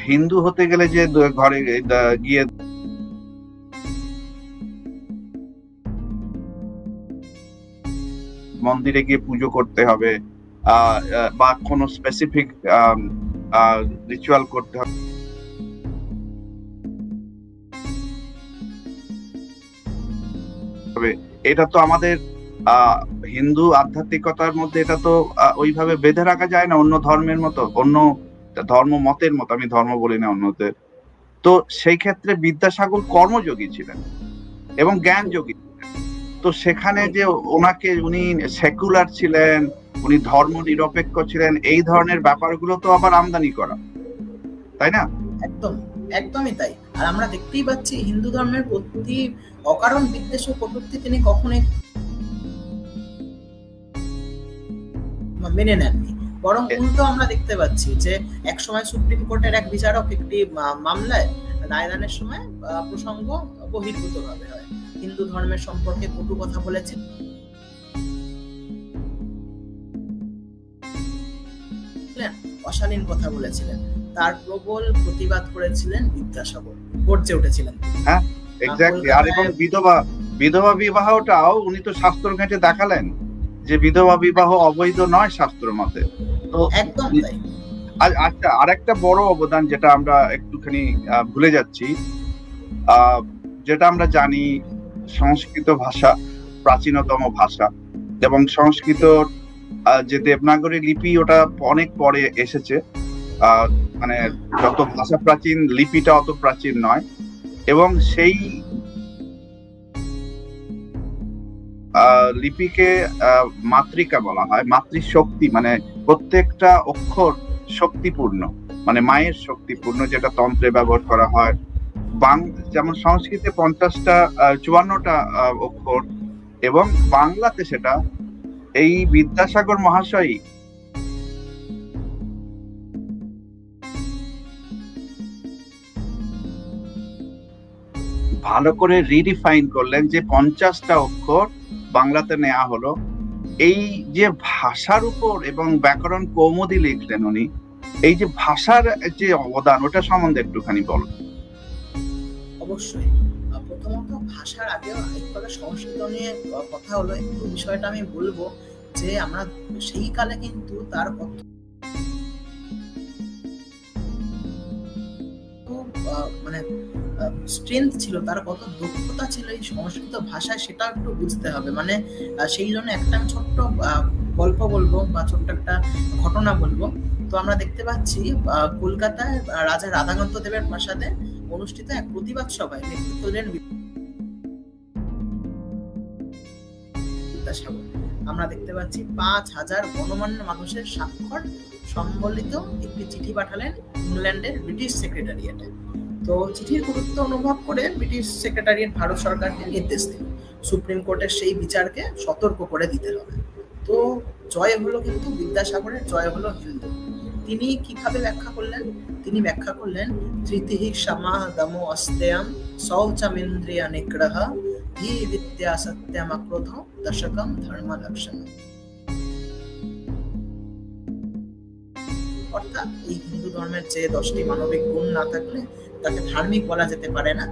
হিন্দু হতে গেলে যে ঘরে গিয়ে মন্দিরে গিয়ে পুজো করতে হবে বা কোনো স্পেসিফিক রিচুয়াল করতে হবে, এটা তো আমাদের হিন্দু আধ্যাত্মিকতার মধ্যে এটা তো ওইভাবে বেঁধে রাখা যায় না অন্য ধর্মের মতো, অন্য ধর্ম মতের মতো। আমি ধর্ম বলি না অন্যদের। তো সেই ক্ষেত্রে বিদ্যাসাগর কর্মযোগী ছিলেন এবং জ্ঞানযোগী ছিলেন। তো সেখানে যে ওনাকে উনি সেকুলার ছিলেন, উনি ধর্ম নিরপেক্ষ ছিলেন, এই ধরনের ব্যাপারগুলো তো আবার আমদানি করা, তাই না? একদমই তাই। আর আমরা দেখতেই পাচ্ছি হিন্দু ধর্মের প্রতি অকারণ বিদ্বেষ ও কটূক্তি তিনি কখনোই মেনে নেননি, বরং উল্টো আমরা দেখতে পাচ্ছি যে একসময় সুপ্রিম কোর্টের এক বিচারক একটি মামলায় রায়দানের সময় প্রসঙ্গ বহির্ভূত ভাবে হয়, হিন্দু ধর্মের সম্পর্কে কটু কথা বলেছেন, অশালীন কথা বলেছিলেন, তার প্রবল প্রতিবাদ করেছিলেন বিদ্যাসাগর, গর্জে উঠেছিলেন। হ্যাঁ, এক্স্যাক্টলি। আর এবং বিধবা বিবাহটাও উনি তো শাস্ত্র ঘেঁটে দেখালেন যে বিধবা বিবাহ অবৈধ নয় শাস্ত্র মতে। তো একদম তাই। আচ্ছা, আরেকটা বড় অবদান যেটা আমরা একটুখানি ভুলে যাচ্ছি, যেটা আমরা জানি সংস্কৃত ভাষা প্রাচীনতম ভাষা, এবং সংস্কৃত যে দেবনাগরী লিপি ওটা অনেক পরে এসেছে, মানে যত ভাষা প্রাচীন লিপিটা অত প্রাচীন নয়। এবং সেই লিপিকে মাতৃকা বলা হয়, মাতৃশক্তি, মানে প্রত্যেকটা অক্ষর শক্তিপূর্ণ, মানে মায়ের শক্তিপূর্ণ, যেটা তন্ত্রে ব্যবহার করা হয়। যেমন সংস্কৃতে 50টা 54টা অক্ষর, এবং বাংলাতে সেটা এই বিদ্যাসাগর মহাশয় ভালো করে রিডিফাইন করলেন, যে 50টা অক্ষর বাংলাতে নেওয়া হলো। এই যে ভাষার উপর এবং ব্যাকরণ কৌমুদি লিখলেন উনি, এই যে ভাষার যে অবদান, ওটা সম্বন্ধে একটুখানি বল। অবশ্যই। প্রথমত ভাষার আগেও একবারে সংস্কৃত নিয়ে কথা হলো, একটু বিষয়টা আমি বলবো যে আমরা সেই কালে কিন্তু তার কত মানে স্ট্রেংথ ছিল, তার কত দক্ষতা ছিল এই সংস্কৃত ভাষায়, সেটা একটু বুঝতে হবে। মানে সেই জন্য একটা আমি ছোট্ট গল্প বলবো বা ছোট্ট একটা ঘটনা বলবো। তো আমরা দেখতে পাচ্ছি কলকাতায় রাজা রাধাকান্ত দেবের প্রাসাদে অনুষ্ঠিত এক প্রতিবাদ সভায় নেতৃত্ব দেন বিদ্যাসাগর। আমরা দেখতে পাচ্ছি 5000 গণমান্য মানুষের স্বাক্ষর সম্বলিত একটি চিঠি পাঠালেন ইংল্যান্ডের ব্রিটিশ সেক্রেটারিয়েটে। তো চিঠির গুরুত্ব অনুভব করে ব্রিটিশ সেক্রেটারিয়েট ভারত সরকারকে নির্দেশ দিল সুপ্রিম কোর্টের সেই বিচারকে সতর্ক করে দিতে হবে। তো জয় হলো কিন্তু বিদ্যাসাগরের, জয় হলো হিন্দু। তিনি কিভাবে ব্যাখ্যা করলেন? তিনি ব্যাখ্যা করলেন, তৃতীহি সমাদম অস্তেয়ম শৌচমিন্দ্রিয় নিগ্রহ ধী বিদ্যা সত্যম অক্রোধ দশকম ধর্ম লক্ষণ। অর্থাৎ এই হিন্দু ধর্মের যে 10টি মানবিক গুণ না থাকলে তাকে ধার্মিক বলা যেতে পারে না,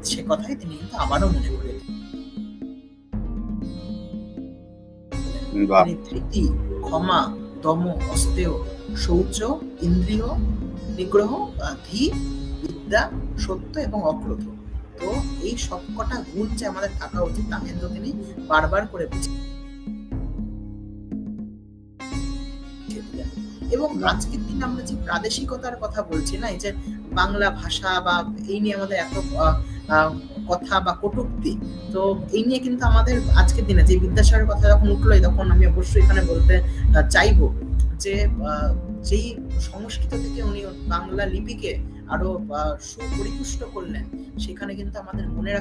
সে কথাই তিনি কিন্তু আবারও মনে করে ধৃতি, ক্ষমা, দম, অস্তেয়, শৌচ, ইন্দ্রিয় নিগ্রহ, ধী, বিদ্যা, সত্য এবং অক্রোধ। তো এই সবকটা গুণ যে আমাদের থাকা উচিত তা কিন্তু তিনি বারবার করে বুঝিয়েছেন। এবং আজকের দিনে আমরা যে প্রাদেশিকতার কথা বলছি না, এই যে বাংলা ভাষা বা এই নিয়ে আমাদের এত কথা বা কটূক্তি, তো এই নিয়ে কিন্তু আমাদের আজকের দিনে যে বিদ্যাসাগরের কথা যখন উঠলোই, তখন আমি অবশ্যই এখানে বলতে চাইবো যে যেই সংস্কৃত থেকে উনি বাংলা লিপিকে আরো সুপরিপুষ্ট করলেন, সেখানে কিন্তু আমাদের মনে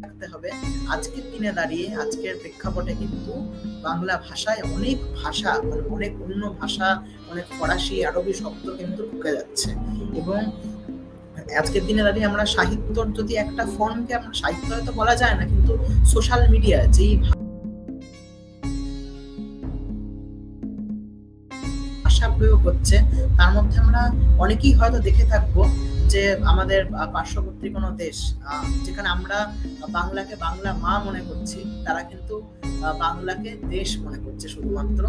রাখতে হবে আজকের দিনে দাঁড়িয়ে, আজকের প্রেক্ষাপটে কিন্তু বাংলা ভাষায় অনেক ভাষা, মানে অনেক অন্য ভাষা, অনেক ফরাসি, আরবি শব্দ কিন্তু ঢুকে যাচ্ছে। এবং আজকের দিনে দাঁড়িয়ে আমরা সাহিত্যর যদি একটা ফর্মকে আমরা সাহিত্য হয়তো বলা যায় না, কিন্তু সোশ্যাল মিডিয়া যেই ভাষা প্রয়োগ হচ্ছে, তার মধ্যে আমরা অনেকেই হয়তো দেখে থাকবো যে আমাদের পার্শ্ববর্তী কোনো দেশ, যেখানে আমরা বাংলাকে বাংলা মা মনে করছি, তারা কিন্তু বাংলাকে দেশ মনে করছে শুধুমাত্র।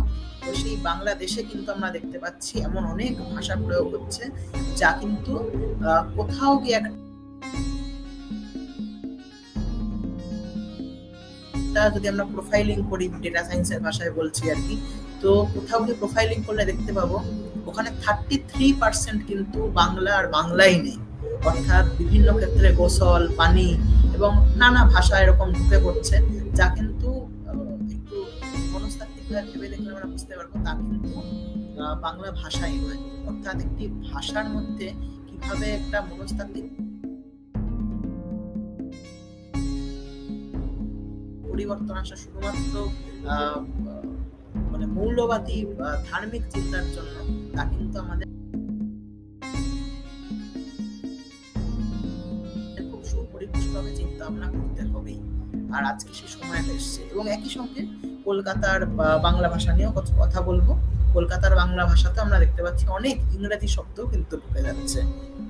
তো সেই বাংলাদেশে কিন্তু আমরা দেখতে পাচ্ছি এমন অনেক ভাষা প্রয়োগ হচ্ছে যা কিন্তু কোথাও গিয়ে একটা, যদি আমরা প্রোফাইলিং করি, ডেটা সায়েন্সের ভাষায় বলছি আর কি, তো কোথাও গিয়ে প্রোফাইলিং করলে দেখতে পাবো ওখানে 33% কিন্তু বাংলা আর বাংলাই নেই। অর্থাৎ বিভিন্ন ক্ষেত্রে গোসল, পানি এবং নানা ভাষা এরকম ঢুকে পড়ছে, যা কিন্তু একটু মনস্তাত্ত্বিকভাবে ভেবে দেখলে আমরা বুঝতে পারবো তা কিন্তু বাংলা ভাষাই নয়। অর্থাৎ একটি ভাষার মধ্যে কিভাবে একটা মনস্তাত্ত্বিক পরিবর্তন আসা শুধুমাত্র মানে মৌলবাদী ধার্মিক চিন্তার জন্য, তা কিন্তু আমাদের খুব সুপরিপুষ্টভাবে চিন্তা ভাবনা করতে হবেই। আর আজকে সেই সময়টা এসছে। এবং একই সঙ্গে কলকাতার বাংলা ভাষা নিয়েও কথা বলবো। কলকাতার বাংলা ভাষাতে আমরা দেখতে পাচ্ছি অনেক ইংরেজি শব্দ কিন্তু ঢুকে যাচ্ছে।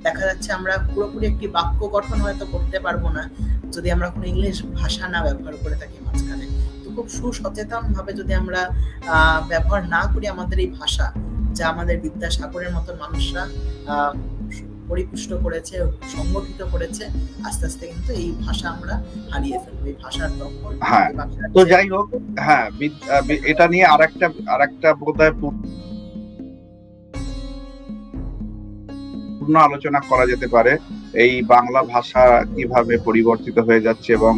দেখা যাচ্ছে আমরা পুরোপুরি একটি বাক্য গঠন হয়তো করতে পারবো না যদি আমরা কোনো ইংলিশ ভাষা না ব্যবহার করে থাকি মাঝখানে। তো খুব সুসচেতন ভাবে যদি আমরা ব্যবহার না করি আমাদের এই ভাষা, যা আমাদের বিদ্যাসাগরের মতো মানুষরা পরিপুষ্ট করেছে, সংগঠিত করেছে, আস্তে আস্তে কিন্তু এই ভাষা আমরা হারিয়ে ফেলবো। এই ভাষার দখল। হ্যাঁ, তো যাই হোক, হ্যাঁ, এটা নিয়ে আরেকটা বোধহয় পূর্ণ আলোচনা করা যেতে পারে। এই বাংলা ভাষা কিভাবে পরিবর্তিত হয়ে যাচ্ছে এবং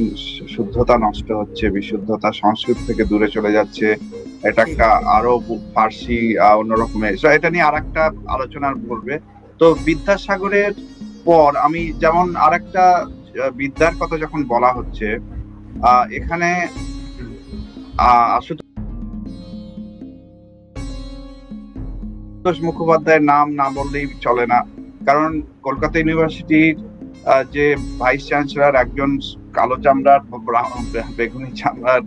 শুদ্ধতা নষ্ট হচ্ছে, বিশুদ্ধতা সংস্কৃত থেকে দূরে চলে যাচ্ছে, এটা একটা আরো ফার্সি অন্যরকমের, এটা নিয়ে আরেকটা আলোচনা করবে। তো বিদ্যাসাগরের পর আমি যেমন আরেকটা বিদ্যার কথা যখন বলা হচ্ছে, এখানে আশুতোষ মুখোপাধ্যায়ের নাম না বললেই চলে না, কারণ কলকাতা ইউনিভার্সিটির যে ভাইস চ্যান্সেলর একজন কালো চামড়ার বেগুনি চামড়ার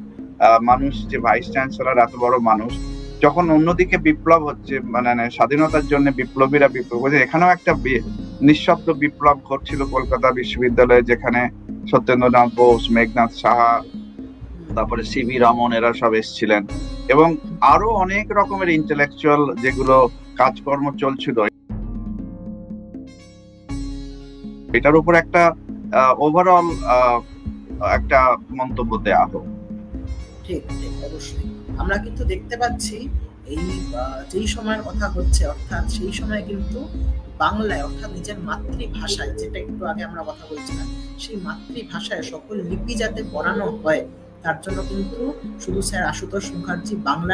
মানুষ, যে ভাইস চ্যান্সেলর এত বড় মানুষ, যখন অন্যদিকে বিপ্লব হচ্ছে, মানে স্বাধীনতার জন্য বিপ্লবীরা বিপ্লব করছে, এখানেও একটা নিঃশব্দ বিপ্লব ঘটছিল কলকাতা বিশ্ববিদ্যালয়ে, যেখানে সত্যেন্দ্রনাথ বোস, মেঘনাথ সাহা, তারপরে সিভি রমন, এরা সব এসেছিলেন, এবং আরো অনেক রকমের ইন্টেলেকচুয়াল যেগুলো কাজকর্ম চলছিল। এটার উপর একটা ওভারঅল একটা মন্তব্য দেয়া হোক। ঠিক ঠিক, অবশ্যই। আমরা কিন্তু দেখতে পাচ্ছি এই যেই সময়ের কথা হচ্ছে, অর্থাৎ সেই সময় কিন্তু বাংলায়, অর্থাৎ নিজের মাতৃভাষায়, যেটা একটু আগে আমরা কথা বলছিলাম, সেই মাতৃভাষায় সকল লিপি যাতে পড়ানো হয়, তার জন্য কিন্তু শুধু স্যার আশুতোষ মুখার্জি বাংলা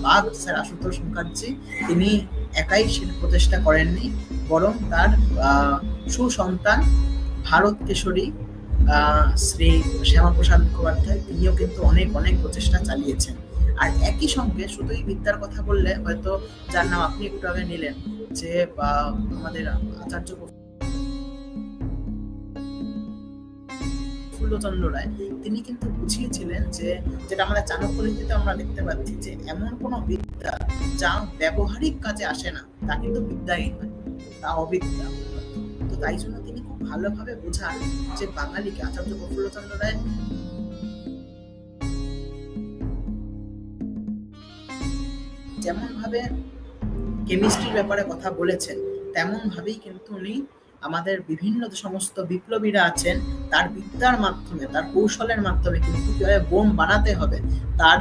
বাঘ স্যার আশুতোষ মুখার্জি তিনি একাই সে প্রচেষ্টা করেননি, বরং তার সুসন্তান ভারত কেশরী শ্রী শ্যামাপ্রসাদ মুখোপাধ্যায়, তিনিও কিন্তু অনেক অনেক প্রচেষ্টা চালিয়েছেন। আর একই সঙ্গে শুধুই বিদ্যার কথা বললে হয়তো, যার নাম আপনি একটু আগে নিলেন, যে আমাদের আচার্য প্রফুল্লচন্দ্র রায়, তিনি কিন্তু বুঝিয়েছিলেন যে, যেটা আমরা চাণক্য নীতিতে আমরা দেখতে পাচ্ছি, যে এমন কোনো বিদ্যা যা ব্যবহারিক কাজে আসে না, তা কিন্তু বিদ্যাই নয়, তা অবিদ্যা। তো তাই জন্য তিনি খুব ভালোভাবে বোঝান যে বাঙালিকে, আচার্য প্রফুল্লচন্দ্র রায় যেমন ভাবে কেমিস্ট্রির ব্যাপারে কথা বলেছেন, তেমন ভাবেই কিন্তু উনি আমাদের বিভিন্ন যে সমস্ত বিপ্লবীরা আছেন, তার বিদ্যার মাধ্যমে, তার কৌশলের মাধ্যমে কিন্তু কিভাবে বোম বানাতে হবে, তার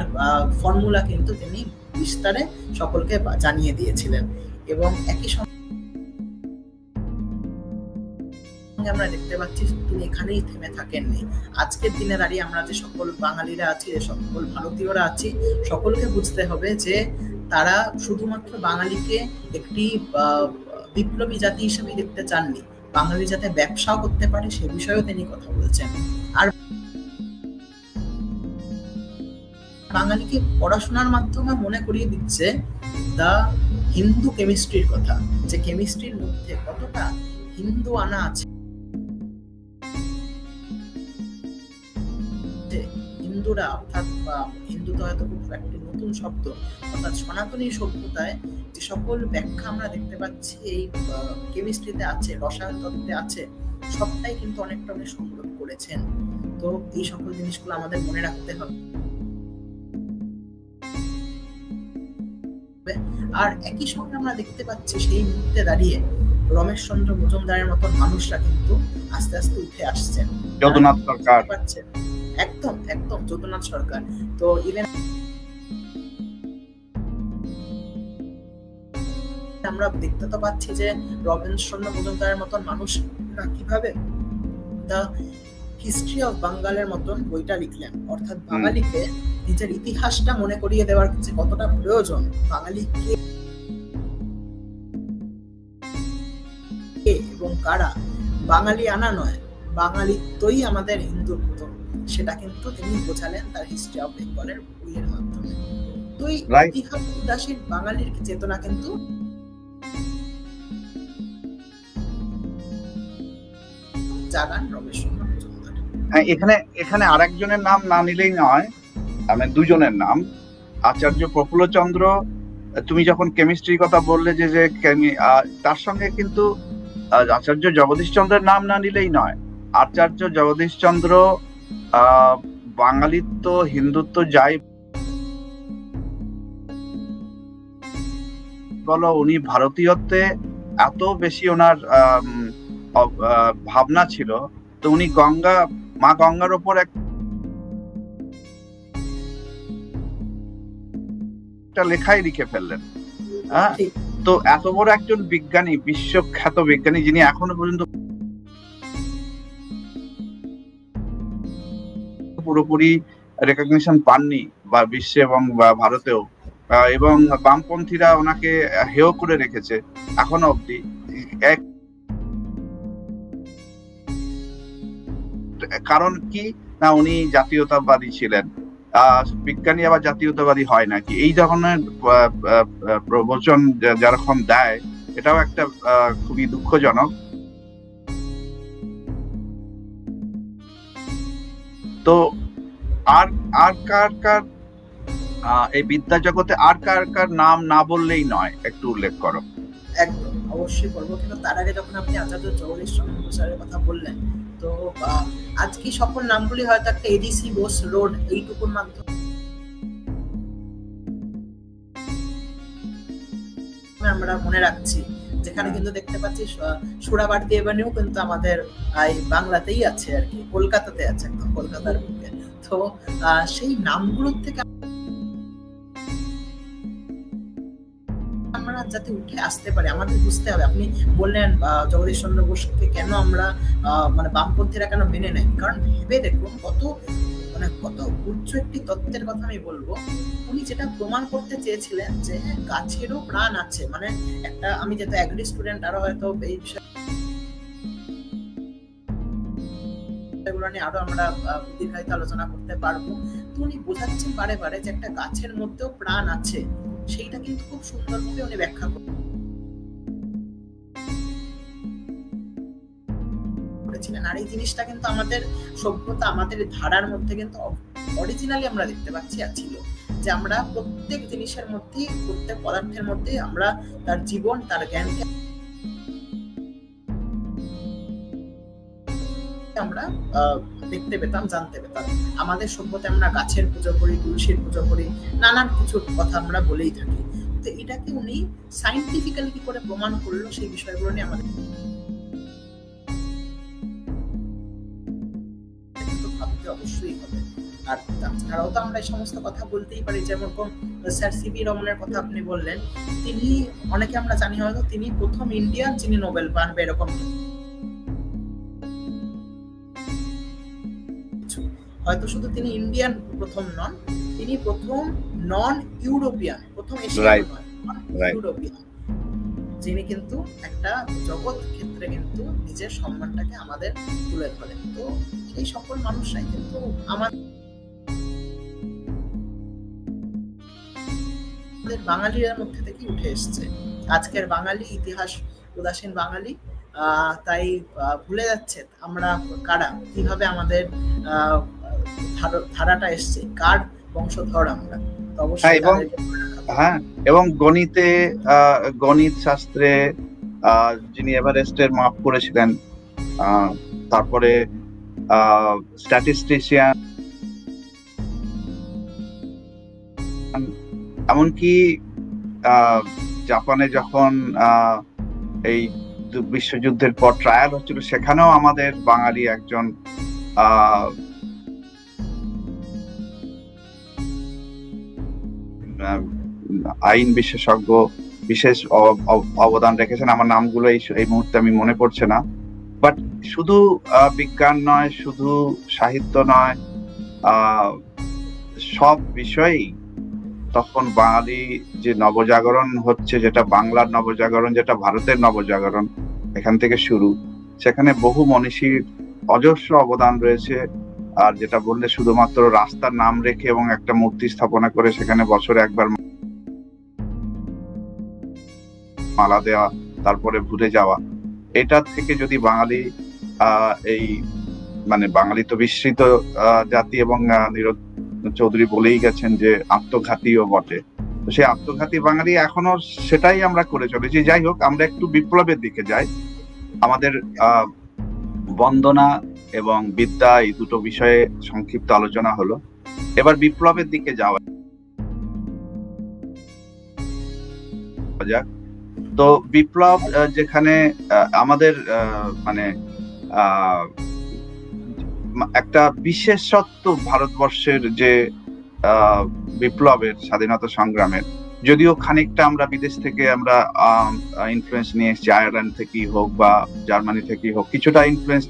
ফর্মুলা কিন্তু তিনি বিস্তারে সকলকে জানিয়ে দিয়েছিলেন। এবং একই সঙ্গে আমরা দেখতে পাচ্ছি তিনি এখানেই থেমে থাকেননি। আজকের দিনে দাঁড়িয়ে আমরা যে সকল বাঙালিরা আছি, যে সকল ভারতীয়রা আছি, সকলকে বুঝতে হবে যে তারা শুধুমাত্র বাঙালিকে একটি বিপ্লবী জাতি হিসেবে দেখতে চাননি, বাঙালি যাতে ব্যবসাও করতে পারে সে বিষয়েও তিনি কথা বলছেন। আর বাঙালিকে পড়াশোনার মাধ্যমে মনে করিয়ে দিচ্ছে দা হিন্দু কেমিস্ট্রির কথা, যে কেমিস্ট্রির মধ্যে কতটা হিন্দু আনা আছে। হিন্দুরা, অর্থাৎ হিন্দু তো হয়তো খুব একটি নতুন শব্দ, অর্থাৎ সনাতনী সভ্যতায় যে সকল ব্যাখ্যা আমরা দেখতে পাচ্ছি এই কেমিস্ট্রিতে আছে, রসায়ন তত্ত্বে আছে, সবটাই কিন্তু অনেকটা উনি সংগ্রহ করেছেন। তো এই সকল জিনিসগুলো আমাদের মনে রাখতে হবে। আর একই সঙ্গে আমরা দেখতে পাচ্ছি সেই মুহূর্তে দাঁড়িয়ে রমেশচন্দ্র মজুমদারের মতো মানুষরা কিন্তু আস্তে আস্তে উঠে আসছেন। যদুনাথ সরকার, একদম একদম যদুনাথ সরকার। তো ইভেন আমরা দেখতে তো পাচ্ছি যে রমেশচন্দ্র মজুমদারের মতন মানুষরা কিভাবে দ্য হিস্ট্রি অফ বাঙ্গালের মতন বইটা লিখলেন, অর্থাৎ বাঙালিকে নিজের ইতিহাসটা মনে করিয়ে দেওয়ার যে কতটা প্রয়োজন, বাঙালিকে এবং কারা, বাঙালি আনা নয়, বাঙালিত্বই আমাদের হিন্দুত্ব, সেটা কিন্তু তিনি বোঝালেন তার হিস্ট্রি অফ বেঙ্গলের বইয়ের মাধ্যমে। তো এই ইতিহাস উদাসীন বাঙালির চেতনা কিন্তু জাগান রমেশচন্দ্র মজুমদার। হ্যাঁ, এখানে আরেকজনের নাম না নিলেই নয়, আমি দুজনের নাম। আচার্য প্রফুল্লচন্দ্র, তুমি যখন কেমিস্ট্রির কথা বললে যে তার সঙ্গে কিন্তু আচার্য জগদীশচন্দ্রের নাম না নিলেই নয়। আচার্য জগদীশচন্দ্র বাঙালিত্ব, হিন্দুত্ব যাই বলো, উনি ভারতীয়ত্বে এত বেশি ওনার ভাবনা ছিল। তো উনি মা গঙ্গার ওপর একটা লেখাই লিখে ফেললেন। তো এত বড় একজন বিজ্ঞানী, বিশ্বখ্যাত বিজ্ঞানী, যিনি এখনো পর্যন্ত পুরোপুরি রেকগনিশন পাননি বা বিশ্বে এবং ভারতেও, এবং বামপন্থীরা ওনাকে হেয় করে রেখেছে এখনো অব্দি। কারণ কি না, উনি জাতীয়তাবাদী ছিলেন। বিজ্ঞানী আবার জাতীয়তাবাদী হয় নাকি, এই ধরনের প্রবচন যেরকম দেয়, এটাও একটা খুবই দুঃখজনক। তো আর আর কার কার এই বিদ্যা জগতে আর কার কার নাম না বললেই নয়, একটু উল্লেখ করো। একদম অবশ্যই করবো, কিন্তু তার আগে যখন আপনি আচার্য জগদীশ চন্দ্র স্যারের কথা বললেন, তো আজকে সকল নামগুলি হয়তো একটা এডিসি বোস রোড এইটুকুর মাধ্যমে আমরা মনে রাখছি, যেখানে কিন্তু দেখতে পাচ্ছি সুরাবার্তি এভিনিউ কিন্তু আমাদের বাংলাতেই আছে আর কি, কলকাতাতে আছে, একদম কলকাতার বুকে। তো সেই নামগুলোর থেকে আমরা যাতে উঠে আসতে পারি, আমাদের বুঝতে হবে। আপনি বললেন জগদীশ চন্দ্র বোসকে কেন আমরা মানে বামপন্থীরা কেন মেনে নেয়, কারণ ভেবে দেখুন কত উচ্চ একটি তত্ত্বের কথা আমি বলবো। উনি যেটা প্রমাণ করতে চেয়েছিলেন যে গাছেরও প্রাণ আছে, মানে একটা, আমি যেহেতু অ্যাগ্রি স্টুডেন্ট, আরো হয়তো এই বিষয়গুলো নিয়ে আরো আমরা দীর্ঘায়িত আলোচনা করতে পারবো। তো উনি বোঝাচ্ছেন বারে বারে যে একটা গাছের মধ্যেও প্রাণ আছে, সেইটা কিন্তু খুব সুন্দরভাবে উনি ব্যাখ্যা করেছিলেন। আর এই জিনিসটা কিন্তু আমাদের সভ্যতা, আমাদের ধারার মধ্যে কিন্তু অরিজিনালি আমরা দেখতে পাচ্ছি ছিল, যে আমরা প্রত্যেক জিনিসের মধ্যেই, প্রত্যেক পদার্থের মধ্যে আমরা তার জীবন, তার জ্ঞানকে আমরা দেখতে পেতাম, জানতে পেতাম। আমাদের সভ্যতায় আমরা গাছের পুজো করি, তুলসীর পুজো করি, নানান কিছুর কথা আমরা বলেই থাকি। তো এটাকে উনি সাইন্টিফিক্যালি কি করে প্রমাণ করলো, সেই বিষয়গুলো নিয়ে আমাদের ভাবতে অবশ্যই হবে। আর তাছাড়াও তো আমরা এই সমস্ত কথা বলতেই পারি, যেমন স্যার সিভি রমনের কথা আপনি বললেন, তিনি, অনেকে আমরা জানি হয়তো তিনি প্রথম ইন্ডিয়ান যিনি নোবেল পান বা এরকম, হয়তো শুধু তিনি ইন্ডিয়ান প্রথম নন, তিনি প্রথম নন ইউরোপিয়ান, প্রথম এশিয়ান ইউরোপিয়ান, যিনি কিন্তু একটা জগৎ ক্ষেত্রে কিন্তু নিজের সম্মানটাকে আমাদের তুলে ধরেন। তো সেই সকল মানুষরাই কিন্তু আমাদের বাঙালির মধ্যে থেকে উঠে এসছে। আজকের বাঙালি ইতিহাস উদাসীন বাঙালি, তাই ভুলে যাচ্ছে আমরা কারা, কিভাবে আমাদের ধারাটা এসছে, কার বংশধর আমরা। এবং গণিতে, গণিত শাস্ত্রে যিনি এভারেস্টের মাপ করেছিলেন, তারপরে স্ট্যাটিস্টিশিয়ান, এমনকি জাপানে যখন এই বিশ্বযুদ্ধের পর ট্রায়াল হচ্ছিল, সেখানেও আমাদের বাঙালি একজন আইন বিশেষজ্ঞ বিশেষ অবদান রেখেছেন। আমার নামগুলো এই মুহূর্তে আমি মনে পড়ছে না, বাট শুধু বিজ্ঞান নয়, শুধু সাহিত্য নয়, সব বিষয়েই তখন বাঙালি যে নবজাগরণ হচ্ছে, যেটা বাংলার নবজাগরণ, যেটা ভারতের নবজাগরণ, এখান থেকে শুরু। সেখানে বহু মনীষীর অজস্র অবদান রয়েছে। আর যেটা বললে, শুধুমাত্র রাস্তার নাম রেখে এবং একটা মূর্তি স্থাপনা করে সেখানে বছরে একবার মালা দেওয়া, তারপরে ভুলে যাওয়া, এটা থেকে যদি বাঙালি এই, মানে বাঙালি তো বিস্মৃত জাতি, এবং নীরদ চৌধুরী বলেই গেছেন যে আত্মঘাতীও বটে। তো সেই আত্মঘাতী বাঙালি এখনো সেটাই আমরা করে চলেছি। যাই হোক, আমরা একটু বিপ্লবের দিকে যাই। আমাদের বন্দনা এবং বিদ্যা, এই দুটো বিষয়ে সংক্ষিপ্ত আলোচনা হলো। এবার বিপ্লবের দিকে যাওয়া যাক। তো বিপ্লব, যেখানে আমাদের মানে একটা বিশেষত্ব ভারতবর্ষের যে বিপ্লবের, স্বাধীনতা সংগ্রামের, যদিও খানিকটা আমরা বিদেশ থেকে আমরা ইনফ্লুয়েন্স নিয়ে এসেছি, আয়ারল্যান্ড থেকেই হোক বা জার্মানি থেকেই হোক, কিছুটা ইনফ্লুয়েন্স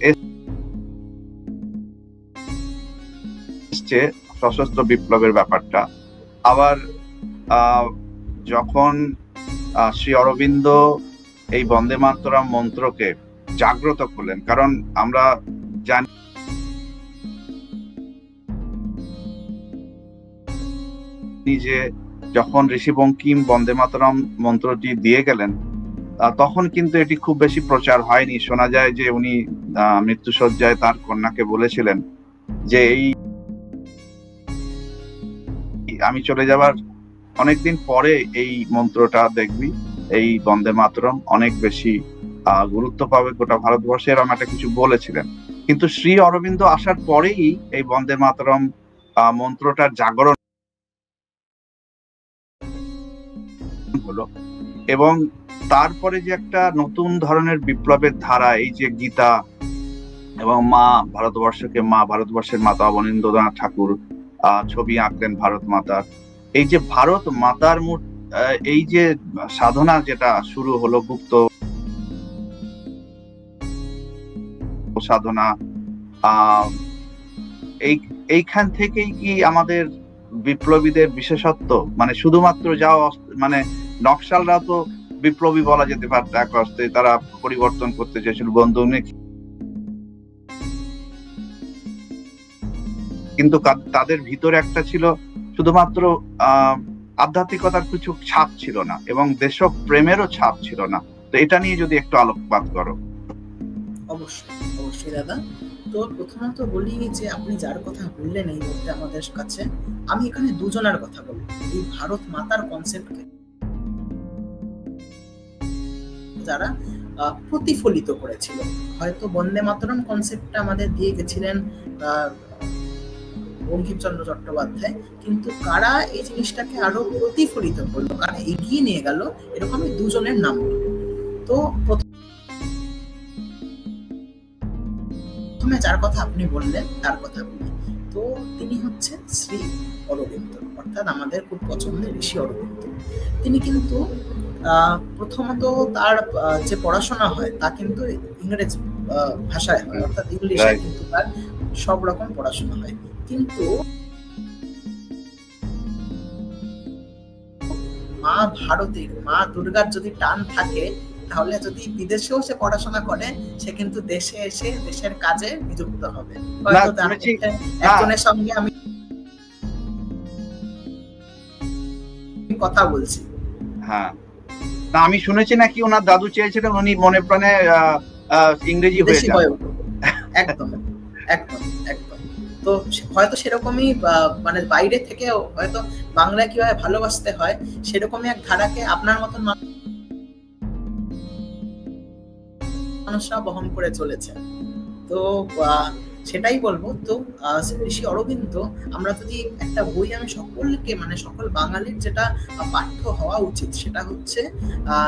এসছে সশস্ত্র বিপ্লবের ব্যাপারটা। আবার যখন শ্রী অরবিন্দ এই বন্দে মাতরম মন্ত্রকে জাগ্রত করলেন, কারণ আমরা জানি যে যখন ঋষি বঙ্কিম বন্দে মাতরম মন্ত্রটি দিয়ে গেলেন, তখন কিন্তু এটি খুব বেশি প্রচার হয়নি। শোনা যায় যে উনি মৃত্যুশয্যায় তার কন্যাকে বলেছিলেন যে এই আমি চলে যাবার অনেকদিন পরে এই মন্ত্রটা দেখবি, এই বন্দে মাতরম অনেক বেশি গুরুত্ব পাবে গোটা ভারতবর্ষে, এরকম একটা কিছু বলেছিলেন। কিন্তু শ্রী অরবিন্দ আসার পরেই এই বন্দে মাতরম মন্ত্রটার জাগরণ হলো, এবং তারপরে যে একটা নতুন ধরনের বিপ্লবের ধারা, এই যে গীতা এবং মা ভারতবর্ষের মাতা অবনীন্দ্রনাথ ঠাকুর ছবি আঁকলেন ভারত মাতার, এই যে ভারত মাতার এই যে সাধনা যেটা শুরু হলো, গুপ্ত সাধনা, এইখান থেকেই কি আমাদের বিপ্লবীদের বিশেষত্ব? মানে শুধুমাত্র যাও, মানে নকশালরা তো বিপ্লবী বলা যেতে পারত এক অর্থে, তারা পরিবর্তন করতে চেয়েছিল বন্দুক, কিন্তু তাদের ভিতরে একটা ছিল শুধুমাত্র আধ্যাত্মিকতার কিছু ছাপ ছিল না, এবং দেশপ্রেমেরও ছাপ ছিল না। তো এটা নিয়ে যদি একটু আলোকপাত করো। অবশ্যই দাদা। তো প্রথমত বলি যে আপনি যার কথা বললেন এই মুহূর্তে আমাদের কাছে, আমি এখানে দুজনের কথা বলবো। এই ভারত মাতার কনসেপ্টকে যারা প্রতিফলিত করেছিল, হয়তো বন্দে মাতরম কনসেপ্টটা আমাদের দিয়ে গেছিলেন বঙ্কিমচন্দ্র চট্টোপাধ্যায়, কিন্তু কারা এই জিনিসটাকে আরো প্রতিফলিত করলো, কারা এগিয়ে নিয়ে গেল, এরকম আমি দুজনের নাম বলবো। তো প্রথমে যার কথা আপনি বললেন তার কথা বলি। তো তিনি হচ্ছেন শ্রী অরবিন্দ, অর্থাৎ আমাদের খুব পছন্দের ঋষি অরবিন্দ। তিনি কিন্তু প্রথমত তার যে পড়াশোনা হয় তা কিন্তু ইংরেজি ভাষায় হয়, অর্থাৎ ইংলিশে কিন্তু তার সব রকম পড়াশোনা হয়। কিন্তু মা ভারতের, মা দুর্গার যদি টান থাকে, তাহলে যদি বিদেশেও সে পড়াশোনা করে, সে কিন্তু দেশে এসে দেশের কাজে নিযুক্ত হবে। একজনের সঙ্গে আমি কথা বলছি, হ্যাঁ, না আমি শুনেছি নাকি ওনার দাদু চেয়েছিলেন উনি মনে প্রাণে ইংরেজি হয়ে যান। একদম একদম একদম। তো হয়তো সেরকমই, মানে বাইরে থেকে হয়তো বাংলা কিভাবে ভালোবাসতে হয় সেরকমই এক ধারাকে আপনার মতন মানুষরা বহন করে চলেছে। তো সেটাই বলবো। তো ঋষি অরবিন্দ, আমরা যদি একটা বই আমি সকলকে, মানে সকল বাঙালির যেটা পাঠ্য হওয়া উচিত, সেটা হচ্ছে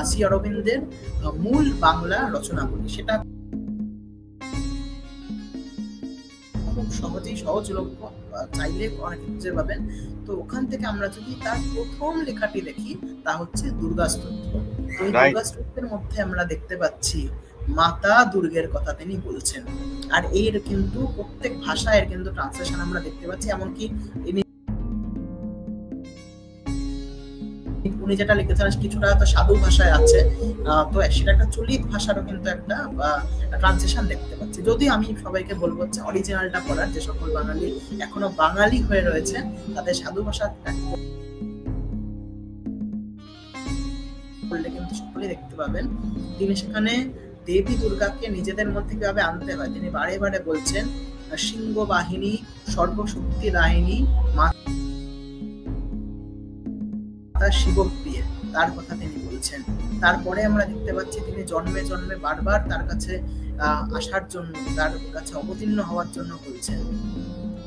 শ্রী অরবিন্দের মূল বাংলা রচনাবলী। সেটা খুব সহজেই সহজলভ্য, চাইলে অনেকে খুঁজে পাবেন। তো ওখান থেকে আমরা যদি তার প্রথম লেখাটি দেখি, তা হচ্ছে দুর্গা স্তোত্র। তো এই দুর্গা স্তোত্রের মধ্যে আমরা দেখতে পাচ্ছি মাতা দুর্গের কথা তিনি বলছেন, আর এর কিন্তু প্রত্যেক ভাষায় এর কিন্তু ট্রান্সলেশন আমরা দেখতে পাচ্ছি। এমনকি উনি যেটা লিখেছেন কিছুটা হয়তো সাধু ভাষায় আছে, তো সেটা একটা চলিত ভাষারও কিন্তু একটা ট্রান্সলেশন দেখতে পাচ্ছি। যদিও আমি সবাইকে বলবো যে অরিজিনালটা পড়ার, যে সকল বাঙালি এখনো বাঙালি হয়ে রয়েছে তাদের সাধু ভাষা পড়লে কিন্তু সকলেই দেখতে পাবেন তিনি সেখানে দেবী দুর্গাকে নিজেদের মধ্যে কিভাবে আনতে হয় তিনি বারে বারে বলছেন। সিংহ বাহিনী, সর্বশক্তি দায়িনী মাতা শিবপ্রিয়ে, তার কথা তিনি বলছেন। তারপরে আমরা দেখতে পাচ্ছি তিনি জন্মে জন্মে বারবার তার কাছে আসার জন্য, তার কাছে অবতীর্ণ হওয়ার জন্য বলছেন।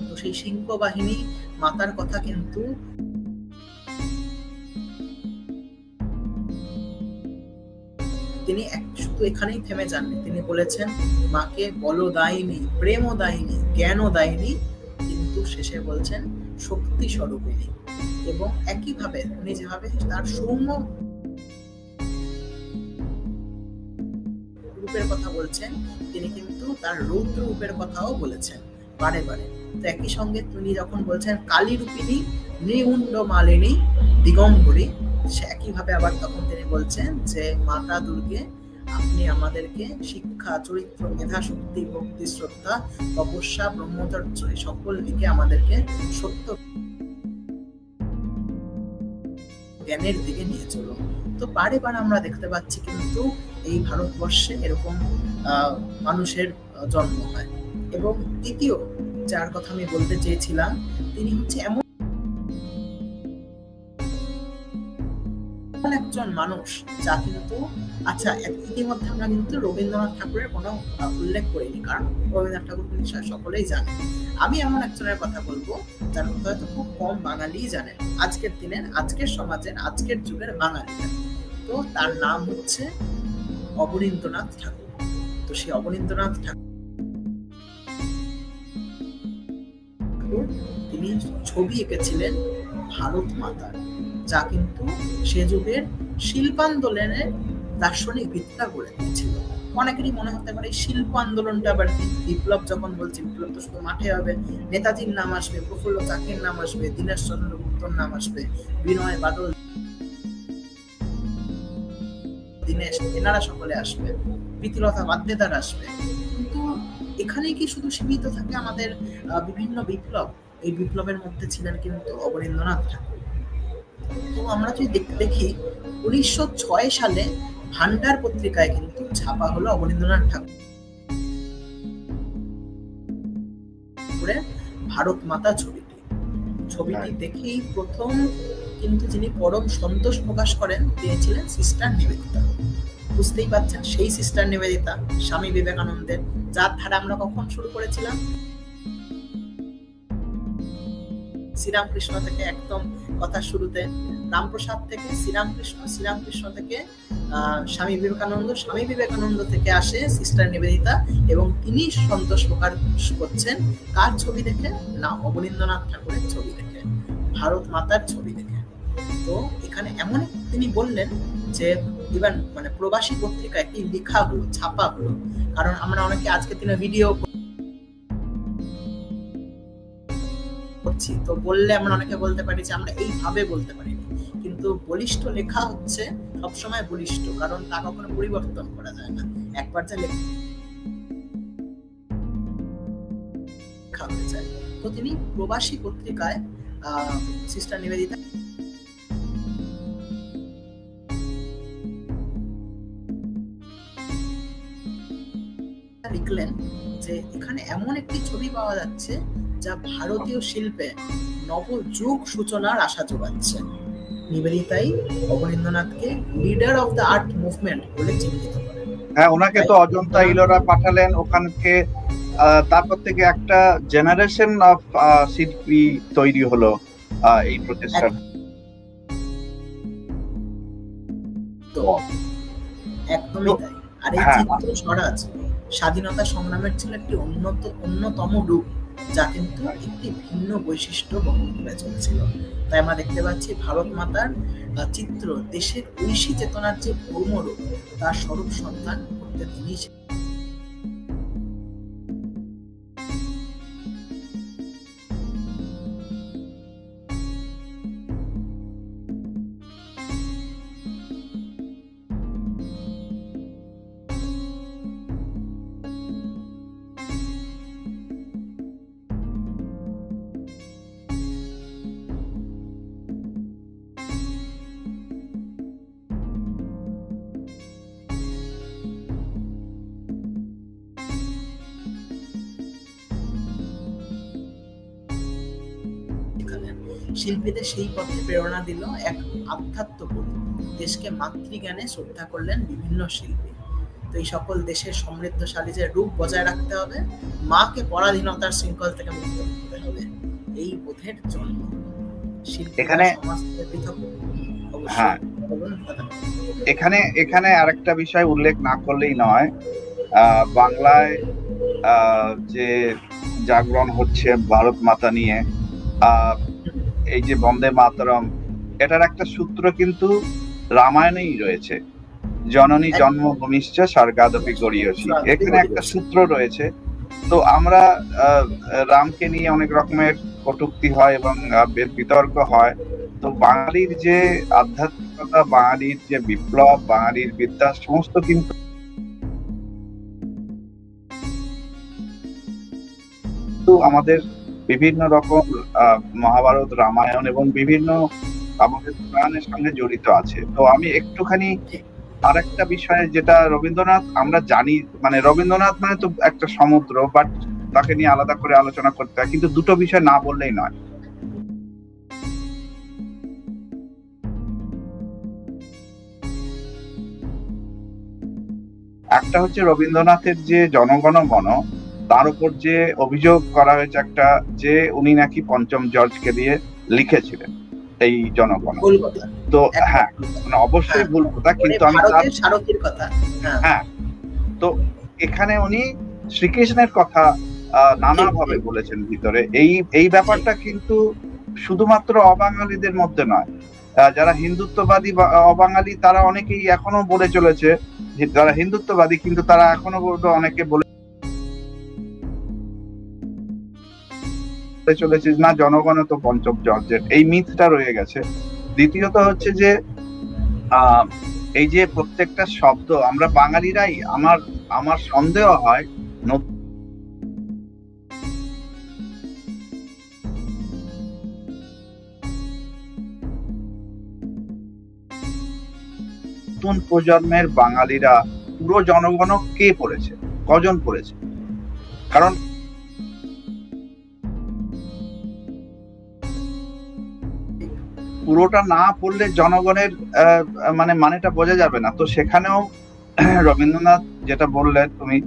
তো সেই সিংহ বাহিনী মাতার কথা কিন্তু তিনি শুধু এখানেই থেমে যাননি, তিনি বলেছেন মাকে বলদায়িনী, প্রেমদায়িনী, জ্ঞানদায়িনী, কিন্তু শেষে বলছেন শক্তি স্বরূপিণী। এবং একইভাবে উনি যেভাবে তার সৌম্য রূপের কথা বলছেন, তিনি কিন্তু তার রৌদ্র রূপের কথাও বলেছেন বারে বারে। তো একই সঙ্গে তিনি যখন বলছেন কালী রূপিণী নৃউণ্ড মালিনী দিগম্বরী, সে একইভাবে আবার তখন তিনি বলছেন যে মাতা দুর্গে আপনি আমাদেরকে শিক্ষা, চরিত্র, মেধা, শক্তি, ভক্তি, শ্রদ্ধা, তপস্যা, ব্রহ্মচর্য সকল দিকে আমাদেরকে সত্য জ্ঞানের দিকে নিয়ে চলো। তো বারে বারে আমরা দেখতে পাচ্ছি কিন্তু এই ভারতবর্ষে এরকম মানুষের জন্ম হয়। এবং তৃতীয় যার কথা আমি বলতে চেয়েছিলাম, তিনি হচ্ছে এমন একজন মানুষ যা কিন্তু, আচ্ছা ইতিমধ্যে আমরা কিন্তু রবীন্দ্রনাথ ঠাকুরের কোনো উল্লেখ করিনি, কারণ রবীন্দ্রনাথ ঠাকুর সকলেই জানে। আমি এমন একজনের কথা বলবো যার কথা হয়তো খুব কম বাঙালি জানেন, আজকের দিনের, আজকের সমাজের, আজকের যুগের বাঙালিরা। তো তার নাম হচ্ছে অবনীন্দ্রনাথ ঠাকুর। তো সেই অবনীন্দ্রনাথ ঠাকুর তিনি ছবি এঁকেছিলেন ভারত মাতার, যা কিন্তু সে যুগের শিল্পান্দোলনের দার্শনিক ভিত্তিটা গড়ে দিয়েছিল। অনেকেরই মনে হতে পারে শিল্প আন্দোলনটা আবার কি, বিপ্লব যখন বলছি, বিপ্লব তো শুধু মাঠে হবে, নেতাজির নাম আসবে, প্রফুল্ল চাকির নাম আসবে, দীনেশ চন্দ্র গুপ্তর নাম আসবে, বিনয় বাদল, দীনেশ, এনারা সকলে আসবে, প্রীতিলতা বাদ্দেদার আসবে। কিন্তু এখানেই কি শুধু সীমিত থাকে আমাদের বিভিন্ন বিপ্লব? এই বিপ্লবের মধ্যে ছিলেন কিন্তু অবনীন্দ্রনাথ ঠাকুর। তো আমরা যদি দেখি 1906 সালে ভান্ডার পত্রিকায় কিন্তু ছাপা হলো অবনীন্দ্রনাথ ঠাকুরের ভারত মাতা ছবিটি দেখেই প্রথম কিন্তু যিনি পরম সন্তোষ প্রকাশ করেন তিনি ছিলেন সিস্টার নিবেদিতা। বুঝতেই পারছেন, সেই সিস্টার নিবেদিতা স্বামী বিবেকানন্দের, যার ধারা আমরা কখন শুরু করেছিলাম, শ্রীরামকৃষ্ণ থেকে একদম কথা শুরুতে, রামপ্রসাদ থেকে শ্রীরামকৃষ্ণ, শ্রীরামকৃষ্ণ থেকে স্বামী বিবেকানন্দ, স্বামী বিবেকানন্দ থেকে আসে সিস্টার নিবেদিতা, এবং তিনি সন্তোষ প্রকাশ করছেন কার ছবি দেখে? না, অবনীন্দ্রনাথ ঠাকুরের ছবি দেখে, ভারত মাতার ছবি দেখে। তো এখানে এমন তিনি বললেন যে ইভেন মানে প্রবাসী পত্রিকা একটি লেখা হলো, ছাপা হলো, কারণ আমরা অনেকে আজকে দিনে ভিডিও করছি, তো বললে আমরা অনেকে বলতে পারি যে আমরা এইভাবে বলতে পারিনি, কিন্তু বলিষ্ঠ লেখা হচ্ছে সবসময় বলিষ্ঠ, কারণ তা কখনো পরিবর্তন করা যায় না। একবার যা লেখা হয়ে যায়। তো তিনি প্রবাসী পত্রিকায় সিস্টার নিবেদিতা লিখলেন যে এখানে এমন একটি ছবি পাওয়া যাচ্ছে যা ভারতীয় শিল্পে নবযুগ সূচনার আশা যোগাচ্ছে। নিবেদিতাই অবনীন্দ্রনাথকে leader of the art movement বলে চিহ্নিত করেন। হ্যাঁ, ওনাকে তো অজন্তা ইলোরা পাঠালেন ওখানকে, তারপর থেকে একটা জেনারেশন অফ শিল্পী তৈরি হলো এই প্রচেষ্টা। একদমই তাই। আর এই চিত্র স্বরাজ স্বাধীনতা সংগ্রামের ছিল একটি অন্যতম রূপ, যা কিন্তু একটি ভিন্ন বৈশিষ্ট্য বহন করে চলেছিল। তাই আমরা দেখতে পাচ্ছি ভারত মাতার চিত্র দেশের ঐশী চেতনার যে ভৌমরূপ, তার স্বরূপ সন্ধান করতে তিনি শিল্পীদের সেই পথে প্রেরণা দিল এক আধ্যাত্মবোধ। দেশকে মাতৃজ্ঞানে শ্রদ্ধা করলেন বিভিন্ন শিল্পী। তো এই সকল দেশের সমৃদ্ধশালী যে রূপ বজায় রাখতে হবে, মাকে পরাধীনতার শৃঙ্খল থেকে মুক্ত করতে হবে, এই বোধের জন্ম। এখানে আরেকটা বিষয় উল্লেখ না করলেই নয়, বাংলায় যে জাগরণ হচ্ছে ভারত মাতা নিয়ে, আহ এই যে বন্দে মাতরম, এটার একটা সূত্র কিন্তু রামায়ণেই রয়েছে, জননী জন্মভূমিশ্চ স্বর্গাদপি গরীয়সী, এখানে একটা সূত্র রয়েছে। তো আমরা রামকে নিয়ে অনেক রকমের কটূক্তি হয় এবং বিতর্ক হয়। তো বাঙালির যে আধ্যাত্মিকতা, বাঙালির যে বিপ্লব, বাঙালির বিদ্যা, সমস্ত কিন্তু আমাদের বিভিন্ন রকম মহাভারত, রামায়ণ এবং বিভিন্ন আমাদের পুরাণের সঙ্গে জড়িত আছে। তো আমি একটুখানি আরেকটা বিষয়ে, যেটা রবীন্দ্রনাথ আমরা জানি, মানে রবীন্দ্রনাথ মানে তো একটা সমুদ্র, বাট তাকে নিয়ে আলাদা করে আলোচনা করতে হয়, কিন্তু দুটো বিষয় না বললেই নয়। একটা হচ্ছে রবীন্দ্রনাথের যে জনগণ মন, তার উপর যে অভিযোগ করা হয়েছে একটা, যে উনি নাকি পঞ্চম জর্জকে দিয়ে লিখেছিলেন এই জনগণ। তো হ্যাঁ, মানে অবশ্যই ভুল কথা, কিন্তু আমি হ্যাঁ, তো এখানে উনি শ্রীকৃষ্ণের কথা নানাভাবে বলেছেন ভিতরে। এই ব্যাপারটা কিন্তু শুধুমাত্র অবাঙালিদের মধ্যে নয়, যারা হিন্দুত্ববাদী বা অবাঙালি তারা অনেকেই এখনো বলে চলেছে, যারা হিন্দুত্ববাদী কিন্তু তারা এখনো অনেকে বলে চলেছে না, জনগণ তো পঞ্চম জর্জের, এই মিথটা রয়ে গেছে। দ্বিতীয়ত হচ্ছে যে এই যে প্রত্যেকটা শব্দ আমরা বাঙালিরাই, আমার সন্দেহ হয় নতুন প্রজন্মের বাঙালিরা পুরো জনগণ কে পড়েছে, কজন পড়েছে? কারণ পুরোটা না পড়লে জনগণের মানেটা বোঝা যাবে না। তো সেখানেও রবীন্দ্রনাথ যেটা বললেন তুমি,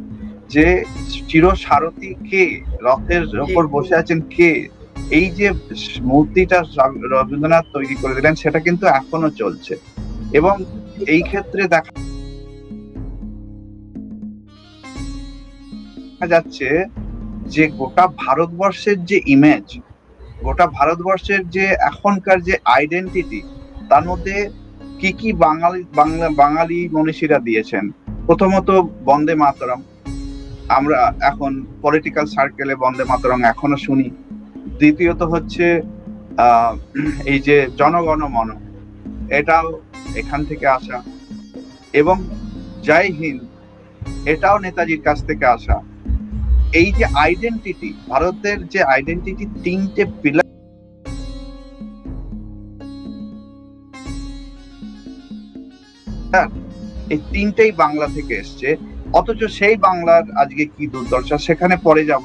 যে চির সারথি কে, রথের উপর বসে আছেন কে, এই যে মূর্তিটা রবীন্দ্রনাথ তৈরি করে দিলেন, সেটা কিন্তু এখনো চলছে। এবং এই ক্ষেত্রে দেখা যাচ্ছে যে গোটা ভারতবর্ষের যে ইমেজ, গোটা ভারতবর্ষের যে এখনকার যে আইডেন্টিটি, তার মধ্যে কি কি বাঙালি মনীষীরা দিয়েছেন। প্রথমত বন্দে মাতরম, আমরা এখন পলিটিক্যাল সার্কেলে বন্দে মাতরম এখনো শুনি। দ্বিতীয়ত হচ্ছে এই যে জনগণ মন, এটাও এখান থেকে আসা, এবং জয় হিন্দ, এটাও নেতাজির কাছ থেকে আসা। এই যে আইডেন্টিটি, ভারতের যে আইডেন্টিটি, তিনটে পিলার, এই তিনটেই বাংলা থেকে এসছে। অথচ সেই বাংলার আজকে কি দুর্দশা, সেখানে পরে যাব,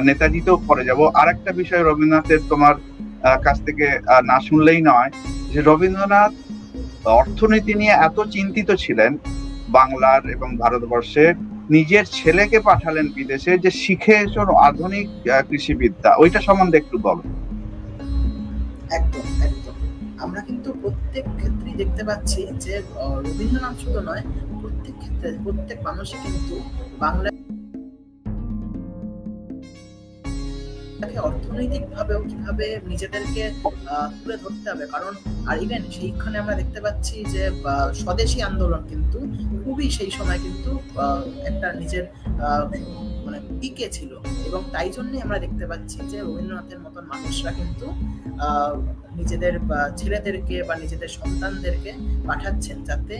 নেতাজিতেও পরে যাব। আর একটা বিষয় রবীন্দ্রনাথের তোমার কাছ থেকে না শুনলেই নয়, যে রবীন্দ্রনাথ অর্থনীতি নিয়ে এত চিন্তিত ছিলেন বাংলার এবং ভারতবর্ষের, নিজের ছেলেকে পাঠালেন বিদেশে যে শিখে এসো আধুনিক কৃষিবিদ্যা। ওইটা সম্বন্ধে একটু বলো। একদম একদম, আমরা কিন্তু প্রত্যেক ক্ষেত্রেই দেখতে পাচ্ছি যে রবীন্দ্রনাথ শুধু নয়, প্রত্যেক ক্ষেত্রে প্রত্যেক মানুষই কিন্তু বাংলা অর্থনৈতিক ভাবেও কিভাবে নিজেদেরকে তুলে ধরতে হবে। কারণ আর ইভেন সেইখানে আমরা দেখতে পাচ্ছি যে স্বদেশী আন্দোলন কিন্তু খুবই সেই সময় কিন্তু একটা নিজের মানে পিকে ছিল, এবং তাই জন্যই আমরা দেখতে পাচ্ছি যে রবীন্দ্রনাথের মতন মানুষরা কিন্তু নিজেদের ছেলেদেরকে বা নিজেদের সন্তানদেরকে পাঠাচ্ছেন, যাতে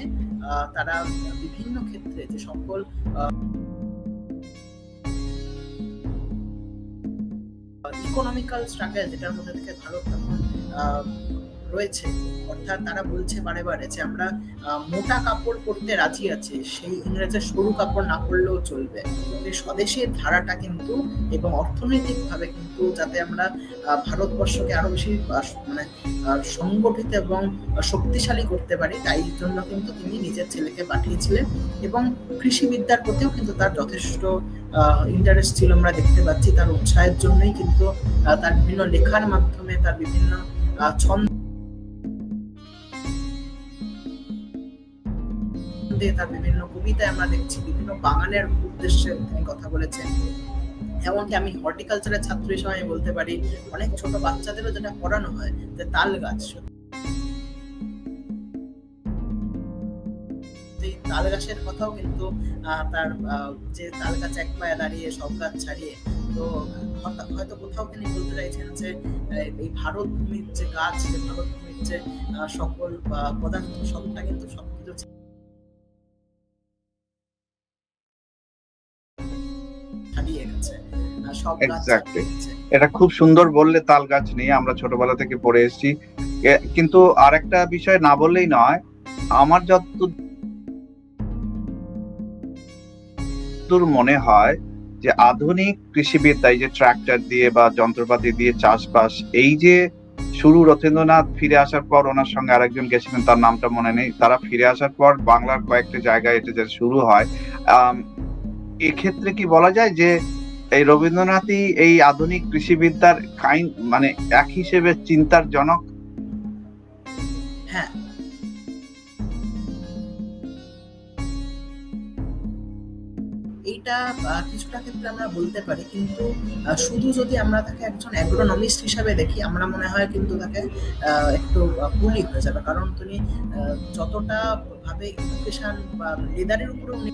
তারা বিভিন্ন ক্ষেত্রে যে সকল ইকোনমিক্যাল স্ট্রাগল যেটার মধ্যে থেকে ভারত এখন রয়েছে, অর্থাৎ তারা বলছে বারে বারে যে আমরা মোটা কাপড় পরতে রাজি আছি, সেই ইংরেজের সরু কাপড় না পরলেও চলবে। এই স্বদেশের ধারাটা কিন্তু এবং অর্থনৈতিকভাবে কিন্তু যাতে আমরা ভারতবর্ষকে আরো বেশি মানে সংগঠিত এবং শক্তিশালী করতে পারি, তাই জন্য কিন্তু তিনি নিজের ছেলেকে পাঠিয়েছিলেন। এবং কৃষিবিদ্যার প্রতিও কিন্তু তার যথেষ্ট ইন্টারেস্ট ছিল, আমরা দেখতে পাচ্ছি। তার উৎসাহের জন্যই কিন্তু তার বিভিন্ন লেখার মাধ্যমে, তার বিভিন্ন ছন্দ, তার বিভিন্ন কবিতায় আমরা দেখছি বিভিন্ন বাগানের উদ্দেশ্যে তিনি কথা বলেছেন। এমনকি আমি হর্টিকালচারের ছাত্র হিসেবে আমি বলতে পারি অনেক ছোট বাচ্চাদেরও যেটা পড়ানো হয় যে তাল গাছ, এই তাল গাছের কথাও কিন্তু তার যে তাল গাছ এক পায়ে দাঁড়িয়ে সব গাছ ছাড়িয়ে, তো হয়তো কোথাও তিনি বলতে চাইছেন যে এই ভারত ভূমির যে গাছ, ভারত ভূমির যে সকল পদার্থ সবটা কিন্তু সবকিছু ছাড়িয়ে গেছে, সব গাছ ছাড়িয়ে গেছে। এটা খুব সুন্দর বললে তাল গাছ নিয়ে, আমরা ছোটবেলা থেকে পড়ে এসেছি। কিন্তু আরেকটা বিষয় না বললেই নয়, আমার যতদূর মনে হয় যে আধুনিক কৃষিবিদ্যায় যে ট্রাক্টর দিয়ে বা যন্ত্রপাতি দিয়ে চাষবাস, এই যে শুরু রথীন্দ্রনাথ ফিরে আসার পর, ওনার সঙ্গে আরেকজন গেছিলেন তার নামটা মনে নেই, তারা ফিরে আসার পর বাংলার কয়েকটা জায়গায় এটা যে শুরু হয়, এক্ষেত্রে কি বলা যায় যে এই রবীন্দ্রনাথই এই আধুনিক কৃষিবিদ্যার মানে এক হিসেবে চিন্তার জনক? হ্যাঁ, এইটা কিছুটা ক্ষেত্রে আমরা বলতে পারি, কিন্তু শুধু যদি আমরা তাকে একজন অ্যাগ্রোনমিস্ট হিসাবে দেখি, আমরা মনে হয় কিন্তু তাকে একটু ভুলই হয়ে যাবে, কারণ তিনি যতটা ভাবে এডুকেশন বা লেদারের উপরে উনি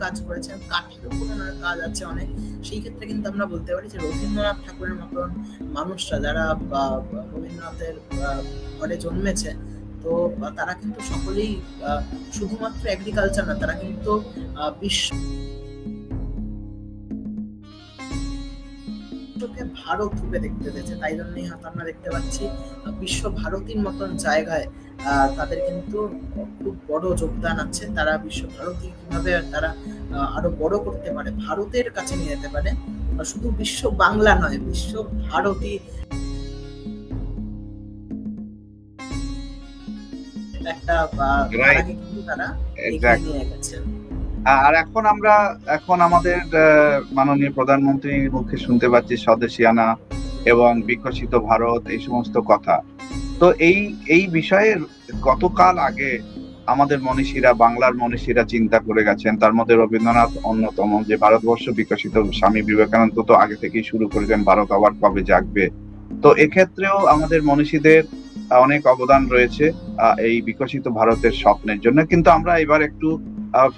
কাজ করেছেন, কাঠের উপরে কাজ আছে অনেক, সেই ক্ষেত্রে কিন্তু আমরা বলতে পারি যে রবীন্দ্রনাথ ঠাকুরের মতন মানুষরা যারা রবীন্দ্রনাথের ঘরে জন্মেছে, তো তারা কিন্তু সকলেই শুধুমাত্র এগ্রিকালচার না, তারা কিন্তু বিশ্বকে ভারত রূপে দেখতে পেয়েছে। তাই জন্যই হয়তো আমরা দেখতে পাচ্ছি বিশ্ব ভারতীর মতন জায়গায় তাদের কিন্তু খুব বড় যোগদান আছে। তারা বিশ্ব ভারতী কিভাবে তারা আরো বড় করতে পারে, ভারতের কাছে নিয়ে যেতে পারে, শুধু বিশ্ব বাংলা নয়, বিশ্ব ভারতী একটা কিন্তু তারা এগিয়ে নিয়ে গেছে। আর এখন আমাদের মাননীয় প্রধানমন্ত্রীর মুখে শুনতে পাচ্ছি স্বদেশিয়ানা এবং বিকশিত ভারত, এই সমস্ত কথা। তো এই বিষয়ে গতকাল আগে আমাদের মনীষীরা, বাংলার মনীষীরা চিন্তা করে গেছেন, তার মধ্যে রবীন্দ্রনাথ অন্যতম, যে ভারতবর্ষ বিকশিত। স্বামী বিবেকানন্দ তো আগে থেকেই শুরু করেছেন ভারত আবার কবে জাগবে। তো এক্ষেত্রেও আমাদের মনীষীদের অনেক অবদান রয়েছে এই বিকশিত ভারতের স্বপ্নের জন্য। কিন্তু আমরা এবার একটু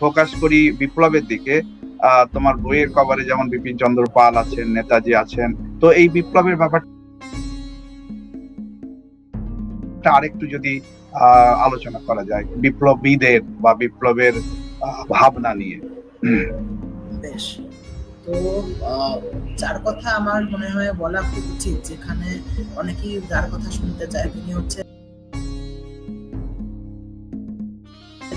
ফোকাস করি বিপ্লবের দিকে। তোমার বইয়ের কভারে যেমন বিপিন চন্দ্র পাল আছেন, নেতাজি আছেন, তো এই বিপ্লবের ব্যাপারটা আরেকটু যদি আলোচনা করা যায়, বিপ্লবীদের বা বিপ্লবের ভাবনা নিয়ে। বেশ, তো যার কথা আমার মনে হয় বলা খুব উচিত, যেখানে অনেকেই যার কথা শুনতে চায়, তিনি হচ্ছে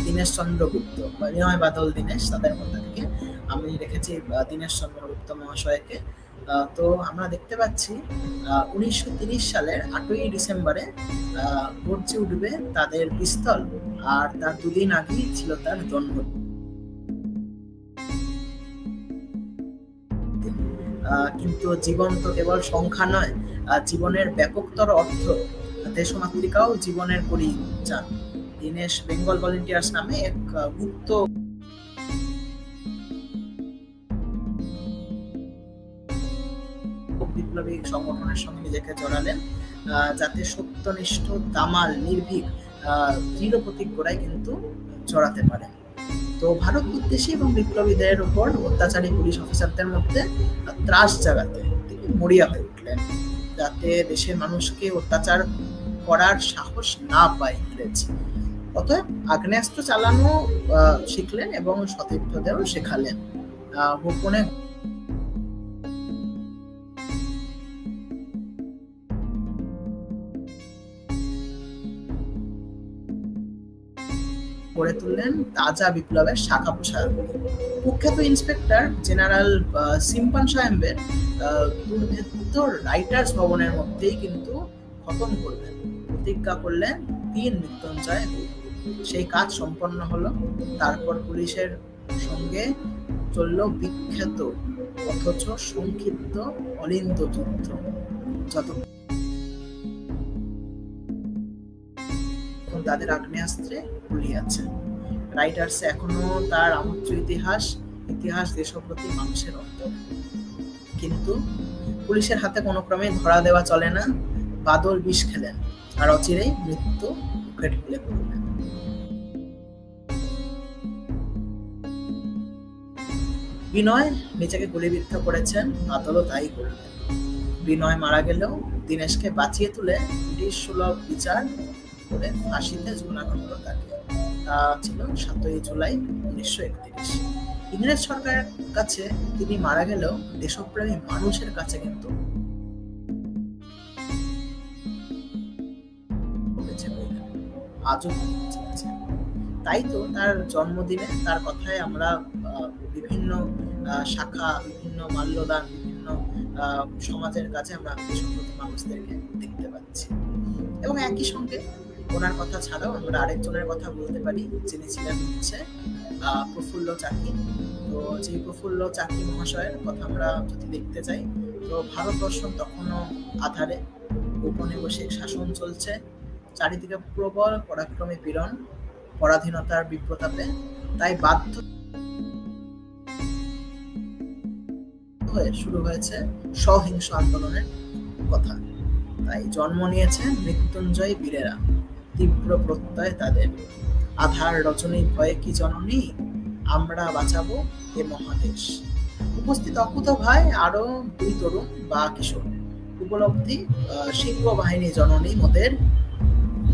দীনেশ চন্দ্র গুপ্ত বা বিনয় বাদল দীনেশ। তাদের মধ্যে থেকে আমি রেখেছি দীনেশ চন্দ্র গুপ্ত মহাশয়কে। তো আমরা দেখতে পাচ্ছি 1930 সালের 8ই ডিসেম্বরে গর্জে উঠবে তাদের পিস্তল, আর তার দুদিন আগেই ছিল তার জন্মদিন। কিন্তু জীবন তো কেবল সংখ্যা নয়, জীবনের ব্যাপকতর অর্থ দেশমাতৃকাও জীবনের করি চান। দীনেশ বেঙ্গল ভলেন্টিয়ার্স নামে এক গুপ্ত বিপ্লবী সংগঠনের সঙ্গে নিজেকে জড়ালেন, যাতে সত্যনিষ্ঠ, দামাল, নির্ভীক, দৃঢ় প্রতিজ্ঞায় কিন্তু জড়াতে পারে। তো ভারত বিদ্বেষী এবং বিপ্লবীদের উপর অত্যাচারী পুলিশ অফিসারদের মধ্যে ত্রাস জাগাতে তিনি মরিয়া হয়ে উঠলেন, যাতে দেশের মানুষকে অত্যাচার করার সাহস না পায় ইংরেজ। অতএব আগ্নেয়াস্ত্র চালানো শিখলেন এবং সতীর্থদেরও শেখালেন। গোপনে গড়ে তুললেন তাজা বিপ্লবের শাখা প্রশাখাগুলি। কুখ্যাত ইন্সপেক্টর জেনারেল সিম্পান সাহেবের দুর্ভেদ্য রাইটার্স ভবনের মধ্যেই কিন্তু খতম করলেন, প্রতিজ্ঞা করলেন 3 মৃত্যুঞ্জয়। সেই কাজ সম্পন্ন হলো। তারপর পুলিশের সঙ্গে চলল বিখ্যাত অথচ সংক্ষিপ্ত অলিন্দ যুদ্ধ, যত তাদের আগ্নেয়াস্ত্রে গুলি আছে রাইটার্সে এখনো তার আমূর্ত ইতিহাস দেশপ্রতি মানুষের অন্তর। কিন্তু পুলিশের হাতে কোনো ক্রমে ধরা দেওয়া চলে না। বাদল বিষ খেলেন আর অচিরেই মৃত্যু মুখে ঢুলে পড়লেন। বিনয় নিজেকে গুলিবিদ্ধ করেছেন, বাদলও তাই করলেন। বিনয় মারা গেলেও দীনেশকে বাঁচিয়ে তুলে ব্রিটিশ সুলভ বিচার করে ফাঁসিতে ঝুলানো হলো তাকে। তা ছিল 7ই জুলাই 1931। ইংরেজ সরকারের কাছে তিনি মারা গেলেও দেশপ্রেমী মানুষের কাছে কিন্তু আজও বেঁচে আছে। তাই তো তার জন্মদিনে তার কথায় আমরা বিভিন্ন শাখা, বিভিন্ন মাল্যদান, বিভিন্ন সমাজের কাছে আমরা দেশপ্রতি মানুষদেরকে দেখতে পাচ্ছি। এবং একই সঙ্গে ওনার কথা ছাড়াও আমরা আরেকজনের কথা বলতে পারি, যিনি ছিলেন হচ্ছে প্রফুল্ল চাকি। তো যে প্রফুল্ল চাকি মহাশয়ের কথা আমরা যদি দেখতে চাই, তো ভারতবর্ষ তখনও আধারে ঔপনিবেশিক শাসন চলছে, চারিদিকে প্রবল পরাক্রমী পীড়ন, পরাধীনতার বিপ্রতাপে তাই বাধ্য হয়ে শুরু হয়েছে সহিংস আন্দোলনের কথা। তাই জন্ম নিয়েছে মৃত্যুঞ্জয় বীরেরা, তীব্র প্রত্যয় তাদের। আধার রজনী ভয়ে কি জননী, আমরা বাঁচাবো এ মহাদেশ। উপস্থিত অকুত ভাই আরো 2 তরুণ বা কিশোর। উপলব্ধি সিংহ বাহিনী জননী মোদের,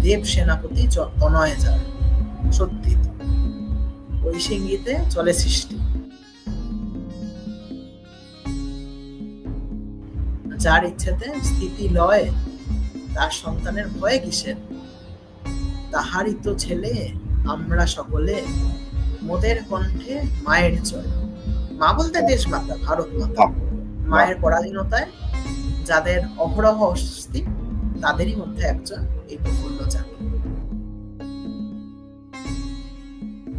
দেব সেনাপতি তনয় যার। সত্যি ওই সিংহীতে চলে সৃষ্টি, যার ইচ্ছেতে স্থিতি লয়, তার সন্তানের ভয়ে কিসের, তাহারই তো ছেলে আমরা সকলে, মোদের কণ্ঠে মায়ের জয়। মা বলতে দেশ মাতা, ভারত মাতা। মায়ের পরাধীনতায় যাদের অহরহ অস্বস্তি, তাদেরই মধ্যে একজন এই প্রফুল্ল চাকি।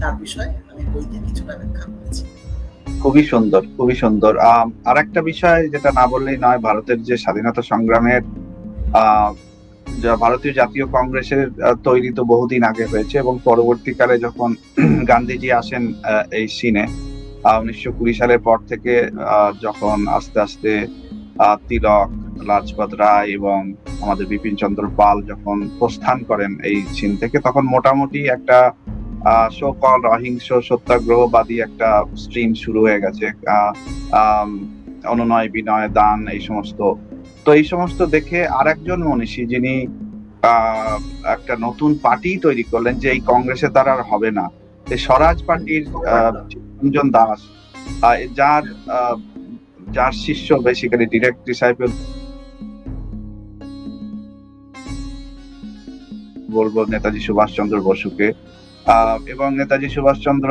তার বিষয়ে আমি বইতে কিছুটা ব্যাখ্যা করেছি। খুবই সুন্দর, খুবই সুন্দর। আর একটা বিষয় যেটা না বললেই নয়, ভারতের যে স্বাধীনতা সংগ্রামের ভারতীয় জাতীয় কংগ্রেসের তৈরি তো বহুদিন আগে হয়েছে, এবং পরবর্তীকালে যখন গান্ধীজি আসেন এই সিনে 1920 সালের পর থেকে, যখন আস্তে আস্তে তিলক, লাজপত রায় এবং আমাদের বিপিন চন্দ্র পাল যখন প্রস্থান করেন এই সিন থেকে, তখন মোটামুটি একটা সো-কল অহিংস সত্যাগ্রহবাদী একটা স্ট্রিম শুরু হয়ে গেছে। অনুনয়, বিনয়, দান, এই সমস্ত। তো এই সমস্ত দেখে আরেকজন মনীষী, যিনি একটা নতুন পার্টি তৈরি করলেন, যে এই কংগ্রেসের দ্বারা আর হবে না, স্বরাজ পার্টির চিত্তরঞ্জন দাস, যার শিষ্য বেসিক্যালি ডিরেক্ট ডিসাইপল বলবো নেতাজি সুভাষচন্দ্র বসুকে। এবং নেতাজি সুভাষচন্দ্র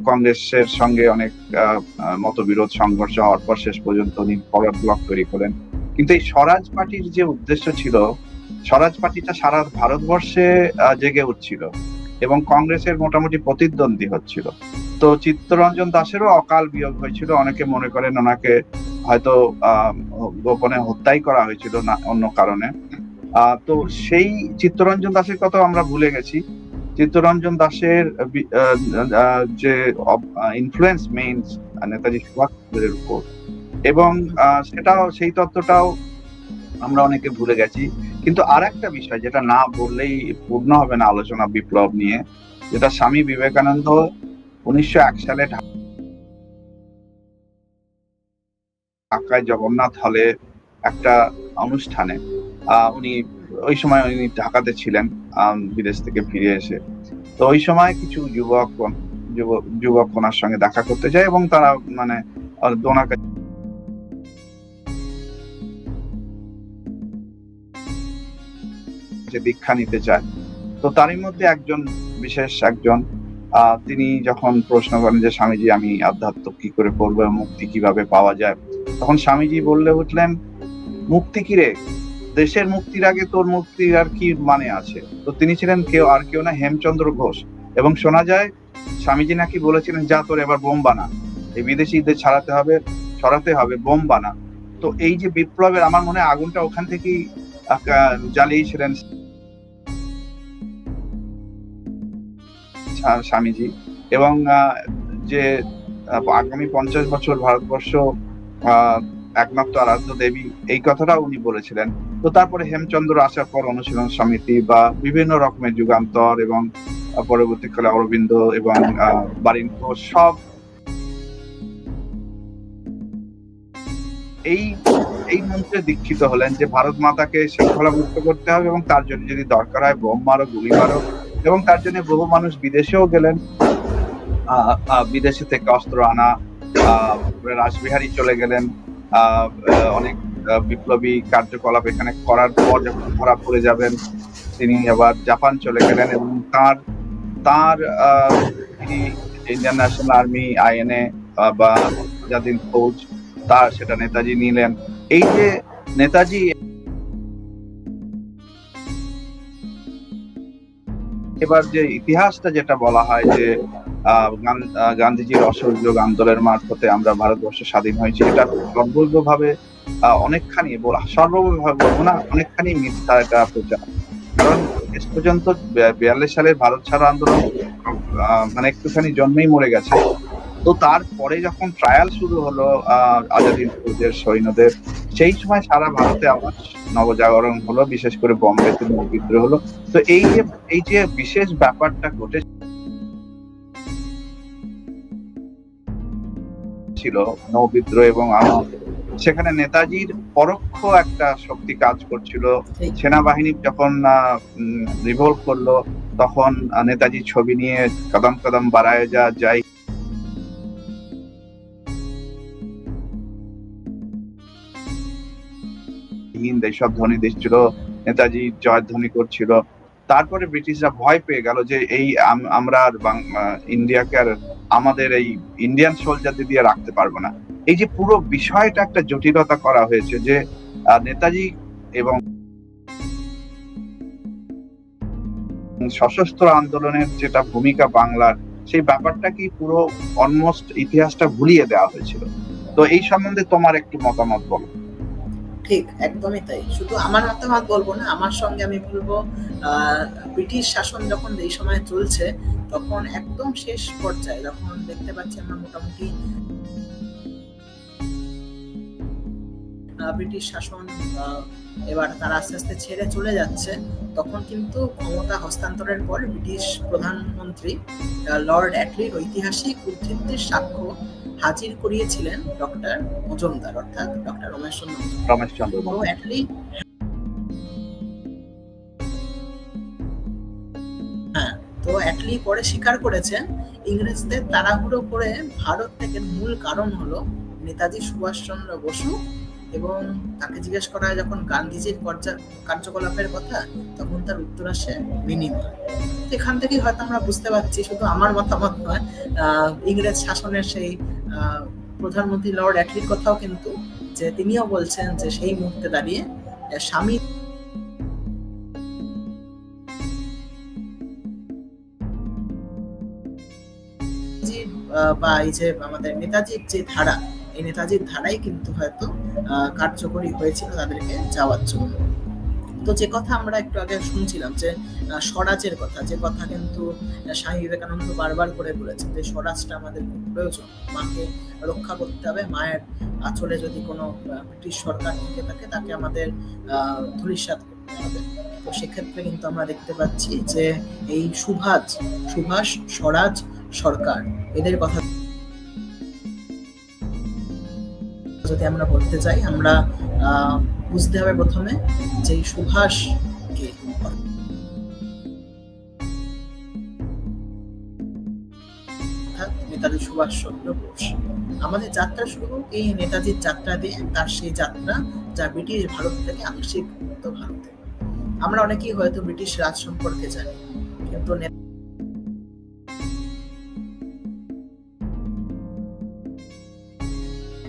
কংগ্রেসের সঙ্গে অনেক মতবিরোধ সংঘর্ষ হওয়ার পর শেষ পর্যন্ত উনি ফরওয়ার্ড ব্লক তৈরি করেন। কিন্তু এই স্বরাজ পার্টির যে উদ্দেশ্য ছিল, স্বরাজ পার্টিটা সারা ভারতবর্ষে জেগে উঠছিল এবং কংগ্রেসের মোটামুটি প্রতিদ্বন্দ্বী হচ্ছিল। তো চিত্তরঞ্জন দাসেরও অকাল বিয়োগ হয়েছিল। অনেকে মনে করেন ওনাকে হয়তো গোপনে হত্যাই করা হয়েছিল না অন্য কারণে। তো সেই চিত্তরঞ্জন দাসের কথা আমরা ভুলে গেছি। চিত্তরঞ্জন দাসের যে ইনফ্লুয়েন্স মেইনস নেতাজি সুভাষচন্দ্রের উপর, এবং সেই তত্ত্বটাও আমরা অনেকে ভুলে গেছি। কিন্তু আর একটা বিষয় যেটা না বললেই পূর্ণ হবে না আলোচনা বিপ্লব নিয়ে, যেটা স্বামী বিবেকানন্দ 1901 সালে ঢাকায় জগন্নাথ হলে একটা অনুষ্ঠানে, উনি ওই সময় উনি ঢাকাতে ছিলেন বিদেশ থেকে ফিরে এসে। তো ওই সময় কিছু যুবক ওনার সঙ্গে দেখা করতে যায় এবং তারা মানে ওনার কাছে দীক্ষা নিতে চায়। তো তারই মধ্যে বিশেষ একজন তিনি যখন প্রশ্ন করেন যে স্বামীজি, আমি আধ্যাত্ম কি করে করবো, মুক্তি কিভাবে পাওয়া যায়, তখন স্বামীজি বললে উঠলেন, মুক্তি কি রে, দেশের মুক্তির আগে তোর মুক্তির আর কি মানে আছে? তো তিনি ছিলেন কেউ না, হেমচন্দ্র ঘোষ। এবং শোনা যায় স্বামীজি নাকি বলেছিলেন, যা তোর এবার বোম বানা, এই বিদেশিদের সরাতে হবে, বোম বানা। তো এই যে বিপ্লবের, আমার মনে হয় আগুনটা ওখান থেকেই জ্বালিয়েছিলেন স্বামীজি, এবং যে আগামী 50 বছর ভারতবর্ষ একমাত্র আরাধ্য দেবী, এই কথাটা উনি বলেছিলেন। তো তারপরে হেমচন্দ্র আসার পর অনুশীলন সমিতি বা বিভিন্ন রকমের যুগান্তর, এবং পরবর্তীকালে অরবিন্দ এবং বারিন্দ সব এই এই মন্ত্রে দীক্ষিত হলেন যে ভারত মাতাকে শৃঙ্খলা মুক্ত করতে হবে, এবং তার জন্য যদি দরকার হয় বোম মারো, গুলি মারো। এবং তার জন্য বহু মানুষ বিদেশেও গেলেন, বিদেশে থেকে অস্ত্র আনা, রাসবিহারী চলে গেলেন, অনেক বিপ্লবী কার্যকলাপ এখানে করার পর যখন ধরা পড়ে যাবেন তিনি আবার জাপান চলে গেলেন, এবং তার ইন্ডিয়ান ন্যাশনাল আর্মি, আইএনএ বা আজাদিন ফৌজ, তার সেটা নেতাজি নিলেন। এই যে নেতাজি এবার যে ইতিহাসটা যেটা বলা হয় যে গান্ধীজির অসহযোগ আন্দোলনের মারফতে আমরা ভারতবর্ষ স্বাধীন হয়েছি, এটা সর্বভাবে অনেকখানি সর্বভাবে বলবো না, অনেকখানি মিথ্যা এটা প্রচার। কারণ শেষ পর্যন্ত 42 সালের ভারত ছাড়ো আন্দোলন মানে একটুখানি জন্মেই মরে গেছে। তো তারপরে যখন ট্রায়াল শুরু হলো আজাদিন ফৌজের সৈন্যদের, সেই সময় সারা ভারতে আবার নবজাগরণ হলো, বিশেষ করে বোম্বেতে বিদ্রোহ হলো। তো এই যে বিশেষ ব্যাপারটা ঘটেছিল নৌবিদ্রোহ, এবং সেখানে নেতাজির পরোক্ষ একটা শক্তি কাজ করছিল। সেনাবাহিনী যখন রিভোল্ট করলো, তখন নেতাজির ছবি নিয়ে কদম কদম বাড়ায় যাই হিন্দ, এইসব ধ্বনি দিচ্ছিল, নেতাজি জয়ধ্বনি করছিল। তারপরে ব্রিটিশরা ভয় পেয়ে গেল যে এই আমরা আর ইন্ডিয়াকে আর আমাদের এই ইন্ডিয়ান সোলজারদের দিয়ে রাখতে পারবো না। এই যে পুরো বিষয়টা একটা জটিলতা করা হয়েছে, যে নেতাজি এবং সশস্ত্র আন্দোলনের যেটা ভূমিকা বাংলার, সেই ব্যাপারটা কি পুরো অলমোস্ট ইতিহাসটা ভুলিয়ে দেওয়া হয়েছিল। তো এই সম্বন্ধে তোমার একটু মতামত বলো। ঠিক, একদমই তাই। শুধু আমার মতামত বলবো না, আমার সঙ্গে আমি বলবো ব্রিটিশ শাসন যখন এই সময় চলছে, তখন একদম শেষ পর্যায়ে যখন দেখতে পাচ্ছি আমরা মোটামুটি ব্রিটিশ শাসন এবার তারা আস্তে আস্তে ছেড়ে চলে যাচ্ছে, তখন কিন্তু ক্ষমতা হস্তান্তরের পর ব্রিটিশ প্রধানমন্ত্রী লর্ড অ্যাটলির ঐতিহাসিক উদ্ধৃতির সাক্ষ্য হাজির করিয়েছিলেন ডক্টর মজুমদার, অর্থাৎ ডক্টর রমেশচন্দ্র অ্যাটলি। হ্যাঁ, তো অ্যাটলি পরে স্বীকার করেছেন ইংরেজদের তাড়াহুড়ো করে ভারত থেকে মূল কারণ হলো নেতাজি সুভাষচন্দ্র বসু, এবং তাকে জিজ্ঞেস করা হয় যখন গান্ধীজির কার্যকলাপের কথা, তখন তার উত্তর আসে বিনিময়। এখান থেকে হয়তো আমরা বুঝতে পারছি, শুধু আমার মতামত নয়, ইংরেজ শাসনের সেই প্রধানমন্ত্রী লর্ড অ্যাটলির কথাও কিন্তু, যে তিনিও বলছেন যে সেই মুহূর্তে দাঁড়িয়ে স্বামী বা এই যে আমাদের নেতাজির যে ধারা, এই নেতাজির ধারাই কিন্তু হয়তো কার্যকরী হয়েছিল তাদেরকে যাওয়ার জন্য। তো যে কথা আমরা একটু আগে শুনছিলাম যে স্বরাজের কথা, যে কথা কিন্তু স্বামী বিবেকানন্দ বারবার করে বলেছেন যে স্বরাজটা আমাদের খুব প্রয়োজন, মাকে রক্ষা করতে হবে, মায়ের আঁচলে যদি কোনো ব্রিটিশ সরকার থেকে থাকে তাকে আমাদের ধূলিসাৎ করতে হবে। তো সেক্ষেত্রে কিন্তু আমরা দেখতে পাচ্ছি যে এই সুভাষ, স্বরাজ, সরকার, এদের কথা যদি আমরা বলতে চাই, আমরা বুঝতে হবে প্রথমে যে সুভাষকে, নেতাজি সুভাষচন্দ্র বোস। আমাদের যাত্রা শুরু হোক এই নেতাজির যাত্রা দিয়ে, তার সেই যাত্রা যা ব্রিটিশ ভারত থেকে আংশিক মুক্ত ভারতে। আমরা অনেকেই হয়তো ব্রিটিশ রাজ সম্পর্কে জানি, কিন্তু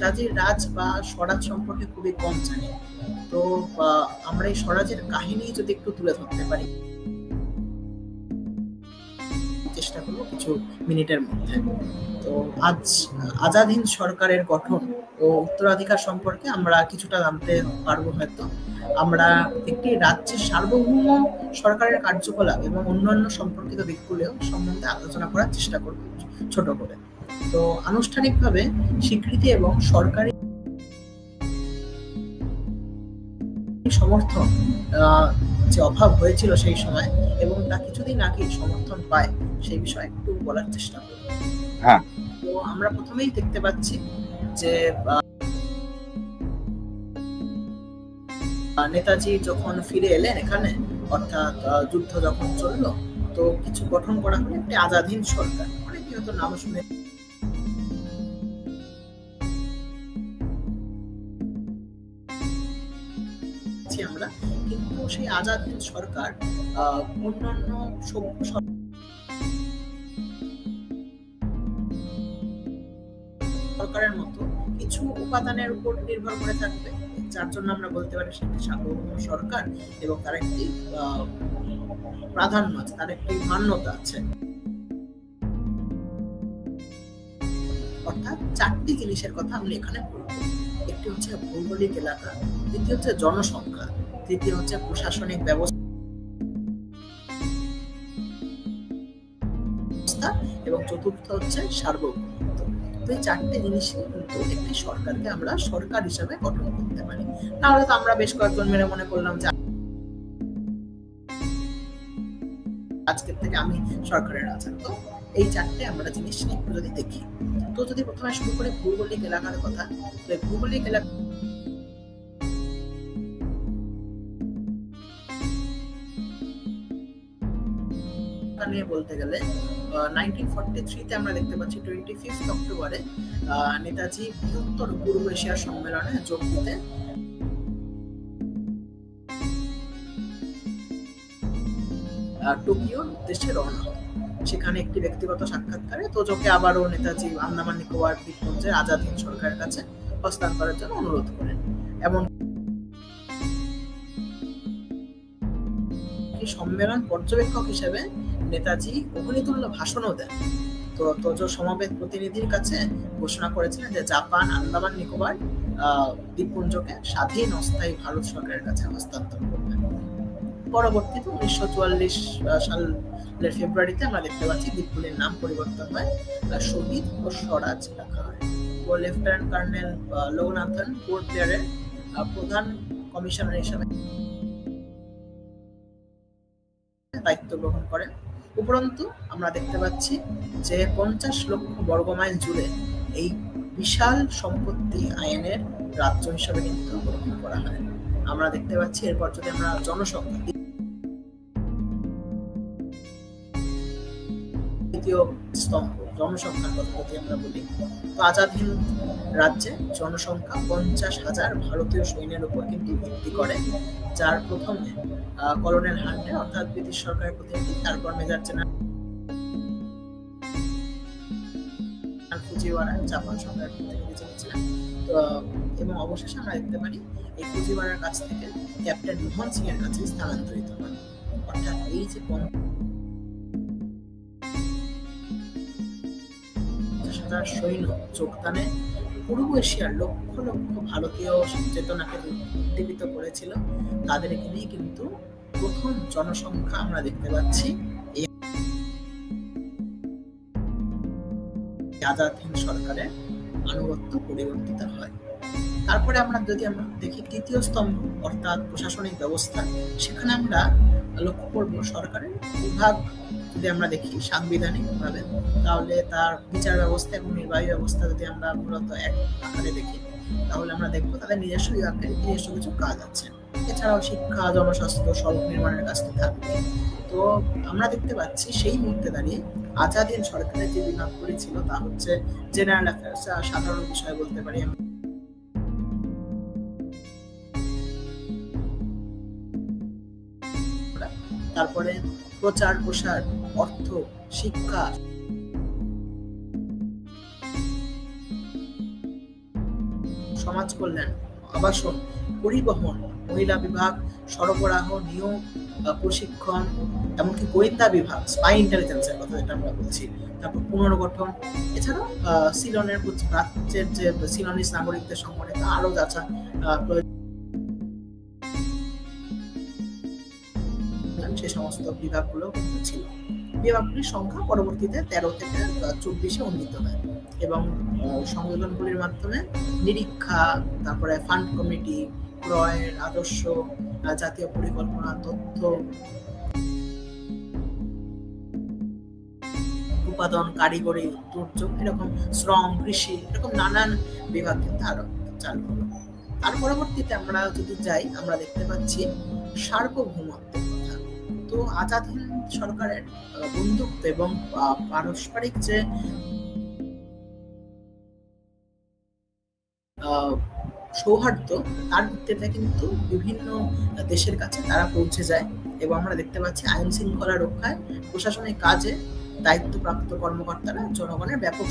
নেতাজির রাজ বা স্বরাজ সম্পর্কে খুবই কম জানি। তো আমরা এই স্বরাজের কাহিনী যদি একটু তুলে ধরতে পারি, চেষ্টা করবো। কিছু মিনিটের মধ্যে। তো আজ আজাদহীন সরকারের গঠন ও উত্তরাধিকার সম্পর্কে আমরা কিছুটা জানতে পারবো হয়তো। আমরা একটি রাজ্যের সার্বভৌম সরকারের কার্যকলাপ এবং অন্যান্য সম্পর্কিত দিকগুলো সম্বন্ধে আলোচনা করার চেষ্টা করব ছোট করে। তো আনুষ্ঠানিকভাবে স্বীকৃতি এবং সরকারি সমর্থন যে অভাব হয়েছিল সেই সময়, এবং তা কিছুদিন আগে সমর্থন পায়, সেই বিষয়ে একটু বলার চেষ্টা করব। হ্যাঁ, তো আমরা প্রথমেই দেখতে পাচ্ছি যে নেতাজি যখন ফিরে এলেন এখানে, অর্থাৎ যুদ্ধ যখন চললো, তো কিছু গঠন করা হলো একটি আজাদহীন সরকার। অনেকে হয়তো নাম শুনে আমরা, কিন্তু সেই আজাদহীন সরকার অন্যান্য সভ্য সরকারের মতো কিছু উপাদানের উপর নির্ভর করে থাকবে, যার জন্য আমরা বলতে পারি সেটি সার্বভৌম সরকার এবং তার একটি প্রাধান্য আছে, তার একটি মান্যতা আছে। অর্থাৎ চারটি জিনিসের কথা আমি এখানে বলবো। একটি হচ্ছে ভৌগোলিক এলাকা, দ্বিতীয় হচ্ছে জনসংখ্যা, তৃতীয় হচ্ছে প্রশাসনিক ব্যবস্থা এবং চতুর্থ হচ্ছে সার্বভৌমত্ব। তো এই চারটি জিনিসই কিন্তু একটি সরকারকে আমরা সরকার হিসাবে গঠন করতে পারি। তাহলে তো আমরা বেশ কয়েকজন মিলে মনে করলাম যে আজকের থেকে আমি সরকারের রাজা। তো এই চারটে আমরা জিনিস একটু যদি দেখি, তো যদি প্রথমে শুরু করে ভৌগোলিক এলাকার কথা, তো ভৌগোলিক এলাকা নিয়ে বলতে গেলে 1943-তে আমরা দেখতে পাচ্ছি 25 অক্টোবরে নেতাজি বৃহত্তর পূর্ব এশিয়ার সম্মেলনে যোগ দিতে টোকিওর উদ্দেশ্যে রওনা হয়। সেখানে একটি ব্যক্তিগত সাক্ষাৎকারে তোজোকে আবারও নেতাজি আন্দামান নিকোবর দ্বীপপুঞ্জের আজাদহীন সরকারের কাছে হস্তান্তরের জন্য অনুরোধ করেন। এমন সম্মেলন পর্যবেক্ষক হিসেবে নেতাজি অগ্নিতুল্য ভাষণও দেন। তো তোজো সমবেত প্রতিনিধির কাছে ঘোষণা করেছিলেন যে জাপান আন্দামান নিকোবর দ্বীপপুঞ্জকে স্বাধীন অস্থায়ী ভারত সরকারের কাছে হস্তান্তর করবেন। পরবর্তীতে 1944 সালের ফেব্রুয়ারিতে আমরা দেখতে পাচ্ছি দ্বীপগুলির নাম পরিবর্তন হয়, শহীদ ও স্বরাজ রাখা হয়। তো লেফটেন্যান্ট কর্নেল লোগনাথন পোর্ট ব্লেয়ারের প্রধান কমিশনার হিসেবে দায়িত্ব গ্রহণ করেন। উপরন্তু আমরা দেখতে পাচ্ছি যে 50 লক্ষ বর্গমাইল জুড়ে এই বিশাল সম্পত্তি আইনের রাজ্য হিসেবে কিন্তু গ্রহণ করা হয়। আমরা দেখতে পাচ্ছি এরপর যদি আমরা জনসংখ্যা, দ্বিতীয় স্তম্ভ জনসংখ্যার কথা যদি আমরা বলি, তো আজাদহীন রাজ্যে জনসংখ্যা 50,000 ভারতীয় সৈন্যের উপর কিন্তু ভিত্তি করে, যার প্রথমে কলোনেল হান্টে অর্থাৎ ব্রিটিশ সরকারের প্রতিনিধি, তারপর মেজর জেনারেল ফুজিওয়ারা জাপান সরকারের প্রতিনিধি ছিলেন। তো এবং অবশেষে আমরা দেখতে পারি এই ফুজিওয়ারার কাছ থেকে ক্যাপ্টেন মোহন সিং এর কাছে স্থানান্তরিত হন। অর্থাৎ এই যে 50,000 সৈন্য যোগদানে পূর্ব এশিয়ার লক্ষ লক্ষ ভারতীয় চেতনাকে উদ্দীপিত করেছিল, তাদেরকে নিয়ে কিন্তু প্রথম জনসংখ্যা আমরা দেখতে পাচ্ছি এই আজাদহীন সরকারের আনুগত্য পরিবর্তিত হয়। তারপরে আমরা যদি আমরা দেখি তৃতীয় স্তম্ভ অর্থাৎ প্রশাসনিক ব্যবস্থা, সেখানে আমরা লক্ষ্য করব সরকারের বিভাগ যদি আমরা দেখি সাংবিধানিক ভাবে, তাহলে তার বিচার ব্যবস্থা এবং নির্বাহী ব্যবস্থা যদি আমরা মূলত এক আকারে দেখি, তাহলে আমরা দেখবো তাদের নিজস্ব বিভাগের নিজস্ব কিছু কাজ আছে। এছাড়াও শিক্ষা, জনস্বাস্থ্য, সড়ক নির্মাণের কাজ তো থাকবে। তো আমরা দেখতে পাচ্ছি সেই মুহূর্তে দাঁড়িয়ে আজাদহীন সরকারের যে বিভাগগুলি ছিল তা হচ্ছে জেনারেল অ্যাফেয়ার্স, সাধারণ বিষয় বলতে পারি, তারপরে প্রচার প্রসার, অর্থ, শিক্ষা, সমাজ কল্যাণ, আবাসন, পরিবহন, মহিলা বিভাগ, সরবরাহ, নিয়োগ, প্রশিক্ষণ, এমনকি গোয়েন্দা বিভাগ, স্পাই ইন্টেলিজেন্সের কথা যেটা আমরা বলছি, তারপর পুনর্গঠন, এছাড়াও সিলনের প্রাচ্যের যে সিলনিস নাগরিকদের সংগঠন আরো যাচা সে সমস্ত বিভাগগুলো কিন্তু ছিল। বিভাগগুলির সংখ্যা পরবর্তীতে 13 থেকে 24-এ উন্নীত হয় এবং সংযোজনগুলির মাধ্যমে নিরীক্ষা, তারপরে ফান্ড কমিটি, ক্রয়ের আদর্শ, জাতীয় পরিকল্পনা, তথ্য উৎপাদন, কারিগরি, দুর্যোগ, এরকম শ্রম, কৃষি, এরকম নানান বিভাগ কিন্তু আরো চালু হলো। তার পরবর্তীতে আমরা যদি যাই, আমরা দেখতে পাচ্ছি সার্বভৌমত্বের কথা। তো আজাদ হিন্দ সরকারের বন্ধুত্ব এবং পারস্পরিক যে সৌহার্দ্য, তার ভিত্তিতে কিন্তু বিভিন্ন দেশের কাছে তারা পৌঁছে যায় এবং আমরা দেখতে পাচ্ছি আইন শৃঙ্খলা রক্ষায় প্রশাসনিক কাজে দায়িত্বপ্রাপ্ত কর্মকর্তারা জনগণের ব্যাপক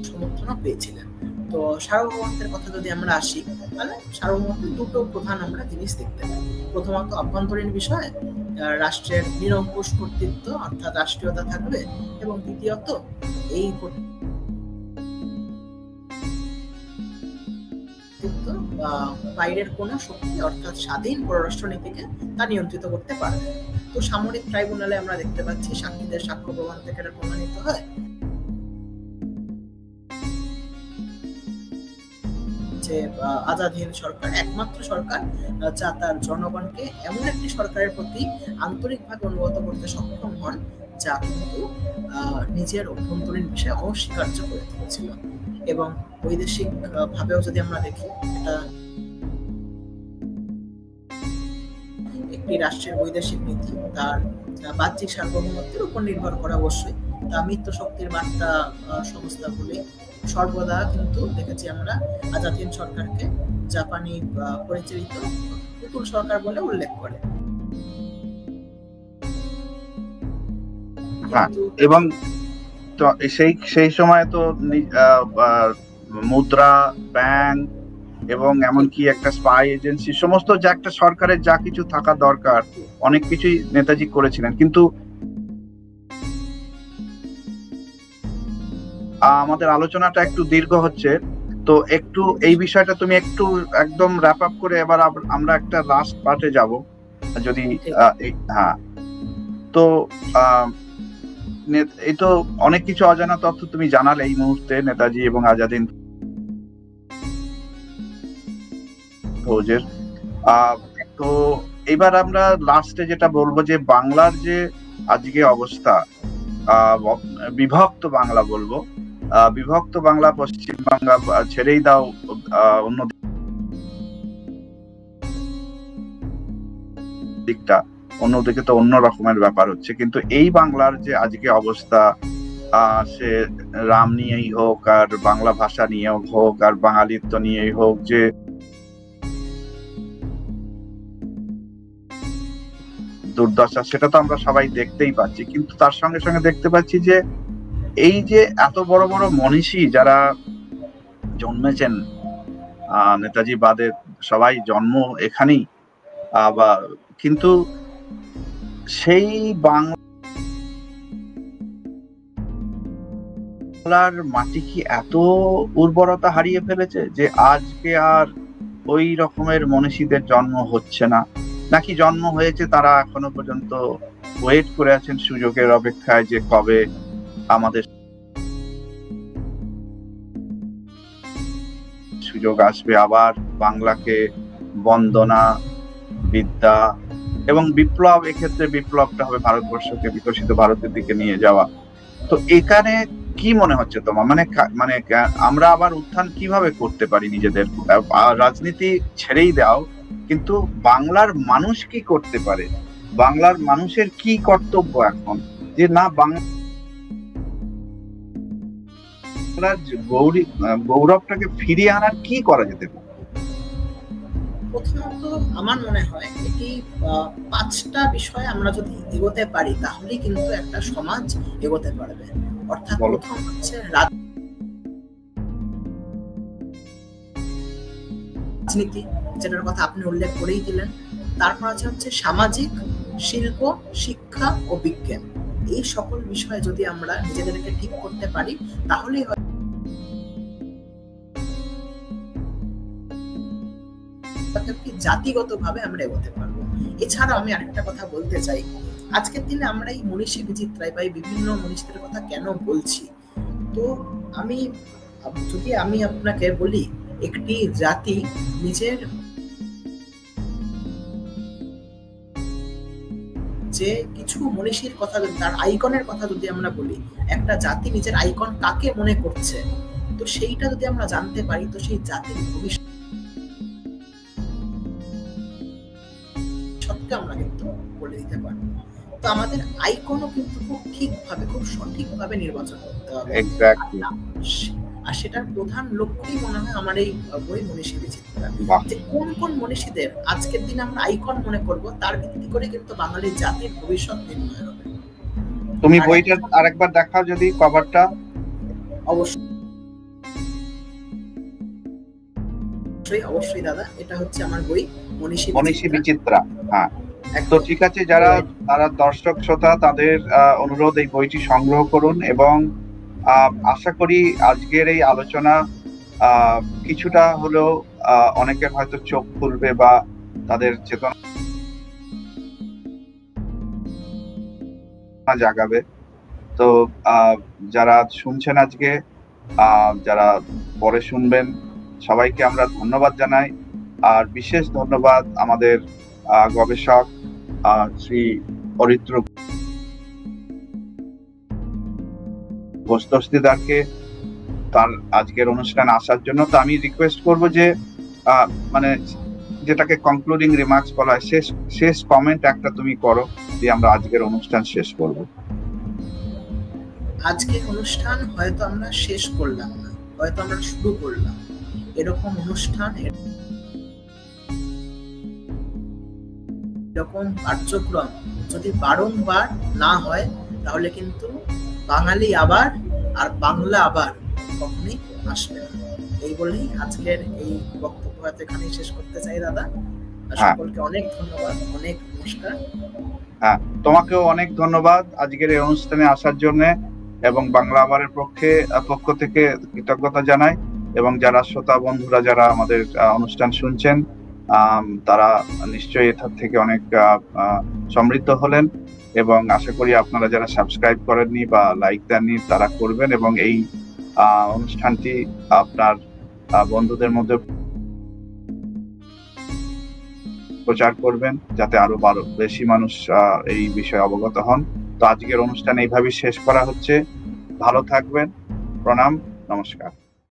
সমর্থন পেয়েছিলেন। তো সার্বভৌমত্বের কথা যদি আমরা আসি, তাহলে সার্বভৌমত্বের দুটো প্রধান আমরা জিনিস দেখতে পাই। প্রথমত অভ্যন্তরীণ বিষয়, রাষ্ট্রের নিরঙ্কুশ কর্তৃত্ব অর্থাৎ রাষ্ট্রীয়তা থাকবে, এবং দ্বিতীয়ত এই বাইরের কোন শক্তি অর্থাৎ স্বাধীন পররাষ্ট্রনীতিকে তা নিয়ন্ত্রিত করতে পারবে। তো সামরিক ট্রাইব্যুনালে আমরা দেখতে পাচ্ছি সাক্ষীদের সাক্ষ্য প্রমাণ থেকে এটা প্রমাণিত হয় যে আজাদ হিন্দ সরকার একমাত্র সরকার যা তার জনগণকে এমন একটি সরকারের প্রতি আন্তরিকভাবে অনুগত করতে সক্ষম হন যা কিন্তু নিজের অভ্যন্তরীণ বিষয়ে অস্বীকার্য করে তুলেছিল। এবং বৈদেশিক ভাবেও যদি আমরা দেখি, এটা একটি রাষ্ট্রের বৈদেশিক নীতি তার বাহ্যিক সার্বভৌমত্বের উপর নির্ভর করে অবশ্যই। তা মিত্র শক্তির বার্তা সংস্থাগুলি সর্বদা কিন্তু দেখেছি আমরা আজাদ হিন্দ সরকারকে জাপানি পরিচালিত পুতুল সরকার বলে উল্লেখ করে। এবং তো সেই সময় তো মুদ্রা ব্যাংক এবং এমনকি একটা স্পাই এজেন্সি, সমস্ত যা একটা সরকারের যা কিছু থাকা দরকার অনেক কিছুই নেতাজি করেছিলেন। কিন্তু আমাদের আলোচনাটা একটু দীর্ঘ হচ্ছে, তো একটু এই বিষয়টা তুমি একটু একদম র্যাপ আপ করে এবার আমরা একটা লাস্ট পার্টে যাব যদি। হ্যাঁ, তো এই তো অনেক কিছু অজানা তথ্য তুমি জানালে এই মুহূর্তে নেতাজি এবং আজাদ হিন্দ ফৌজের। তো এবার আমরা লাস্টে যেটা বলবো যে বাংলার যে আজকে অবস্থা, বিভক্ত বাংলা বলবো, বিভক্ত বাংলা, পশ্চিম বাংলা ছেড়েই দাও, অন্য দিকটা অন্যদিকে তো অন্য রকমের ব্যাপার হচ্ছে। কিন্তু এই বাংলার যে আজকে অবস্থা, সে রাম নিয়েই হোক আর বাংলা ভাষা নিয়েও হোক আর বাঙালিত্ব নিয়েই হোক, যে দুর্দশা, সেটা তো আমরা সবাই দেখতেই পাচ্ছি। কিন্তু তার সঙ্গে সঙ্গে দেখতে পাচ্ছি যে এই যে এত বড় বড় মনীষী যারা জন্মেছেন, নেতাজি বাদে সবাই জন্ম এখানেই, কিন্তু সেই বাংলার মাটি কি এত উর্বরতা হারিয়ে ফেলেছে যে আজকে আর ওই রকমের মনীষীদের জন্ম হচ্ছে না? নাকি জন্ম হয়েছে, তারা এখনো পর্যন্ত ওয়েট করে আছেন সুযোগের অপেক্ষায় যে কবে আমাদের সুযোগ আসবে আবার বাংলাকে বন্দনা, বিদ্যা এবং বিপ্লব, এক্ষেত্রে বিপ্লবটা হবে ভারতবর্ষকে বিকশিত ভারতের দিকে নিয়ে যাওয়া। তো এখানে কি মনে হচ্ছে তোমার, মানে আমরা আবার উত্থান কিভাবে করতে পারি নিজেদের? রাজনীতি ছেড়েই দাও, কিন্তু বাংলার মানুষ কি করতে পারে? বাংলার মানুষের কি কর্তব্য এখন, যে না বাংলার গৌরবটাকে ফিরিয়ে আনার কি করা যেতে পারে? প্রথমত আমার মনে হয় এটি 5টা বিষয় আমরা যদি এগোতে পারি তাহলেই কিন্তু একটা সমাজ এগোতে পারবে। অর্থাৎ প্রথম হচ্ছে রাজনীতি, যেটার কথা আপনি উল্লেখ করেই দিলেন। তারপর আছে হচ্ছে সামাজিক, শিল্প, শিক্ষা ও বিজ্ঞান। এই সকল বিষয়ে যদি আমরা নিজেদেরকে ঠিক করতে পারি তাহলেই জাতিগতভাবে আমরা এগোতে পারবো। এছাড়া আমি আরেকটা কথা বলতে চাই, আজকের দিনে আমরা এই মনীষী বিচিত্রায় বা এই বিভিন্ন মনীষীদের কথা কেন বলছি, তো আমি আপনাকে বলি, একটি জাতি নিজের যে কিছু মনীষীর কথা, তার আইকনের কথা যদি আমরা বলি, একটা জাতি নিজের আইকন কাকে মনে করছে, তো সেইটা যদি আমরা জানতে পারি তো সেই জাতির ভবিষ্যৎকে আমরা কিন্তু বলে দিতে পারবো। তো আমাদের আইকনও কিন্তু খুব সঠিকভাবে নির্বাচন করতে হবে। আর সেটার প্রধান লক্ষ্যই মনে হয় আমার এই বই মনীষী বিচিত্রা, যে কোন কোন মনীষীদের আজকের দিনে আমরা আইকন মনে করব, তার ভিত্তি করে কিন্তু বাঙালির জাতির ভবিষ্যৎ নির্ণয় হবে। তুমি বইটা আরেকবার দেখাও যদি, কভারটা। অবশ্যই দাদা, এটা হচ্ছে আমার বই মনীষী বিচিত্রা। হ্যাঁ, তো ঠিক আছে, যারা দর্শক শ্রোতা, তাদের অনুরোধ এই বইটি সংগ্রহ করুন, এবং আশা করি আজকের এই আলোচনা কিছুটা হলেও অনেকের হয়তো চোখ খুলবে বা তাদের চেতনা জাগাবে। তো যারা শুনছেন আজকে, যারা পরে শুনবেন, সবাইকে আমরা ধন্যবাদ জানাই। আর বিশেষ ধন্যবাদ আমাদের গবেষক শ্রী অরিত্র দস্তিদারকে তার আজকের অনুষ্ঠানে আসার জন্য। তো আমি রিকোয়েস্ট করব যে মানে যেটাকে কনক্লুডিং রিমার্কস বলা হয়, শেষ কমেন্ট একটা তুমি করো, দিয়ে আমরা আজকের অনুষ্ঠান শেষ করব। আজকের অনুষ্ঠান হয়তো আমরা শেষ করলাম না, হয়তো আমরা শুরু করলাম। এরকম অনুষ্ঠান, এরকম কার্যক্রম যদি বারংবার না হয় তাহলে কিন্তু বাঙালি আবার আর বাংলা আবার কখনোই আসবে না। এই বলেই আজকের এই বক্তব্য এখানেই শেষ করতে চাই দাদা। সকলকে অনেক ধন্যবাদ, অনেক নমস্কার। হ্যাঁ, তোমাকেও অনেক ধন্যবাদ আজকের এই অনুষ্ঠানে আসার জন্য, এবং বাংলা আবারের পক্ষ থেকে কৃতজ্ঞতা জানাই। এবং যারা শ্রোতা বন্ধুরা যারা আমাদের অনুষ্ঠান শুনছেন, তারা নিশ্চয়ই এটার থেকে অনেক সমৃদ্ধ হলেন, এবং আশা করি আপনারা যারা সাবস্ক্রাইব করেননি বা লাইক দেননি তারা করবেন, এবং এই অনুষ্ঠানটি আপনার বন্ধুদের মধ্যে প্রচার করবেন, যাতে আরো বেশি মানুষ এই বিষয়ে অবগত হন। তো আজকের অনুষ্ঠান এইভাবে শেষ করা হচ্ছে। ভালো থাকবেন, প্রণাম, নমস্কার।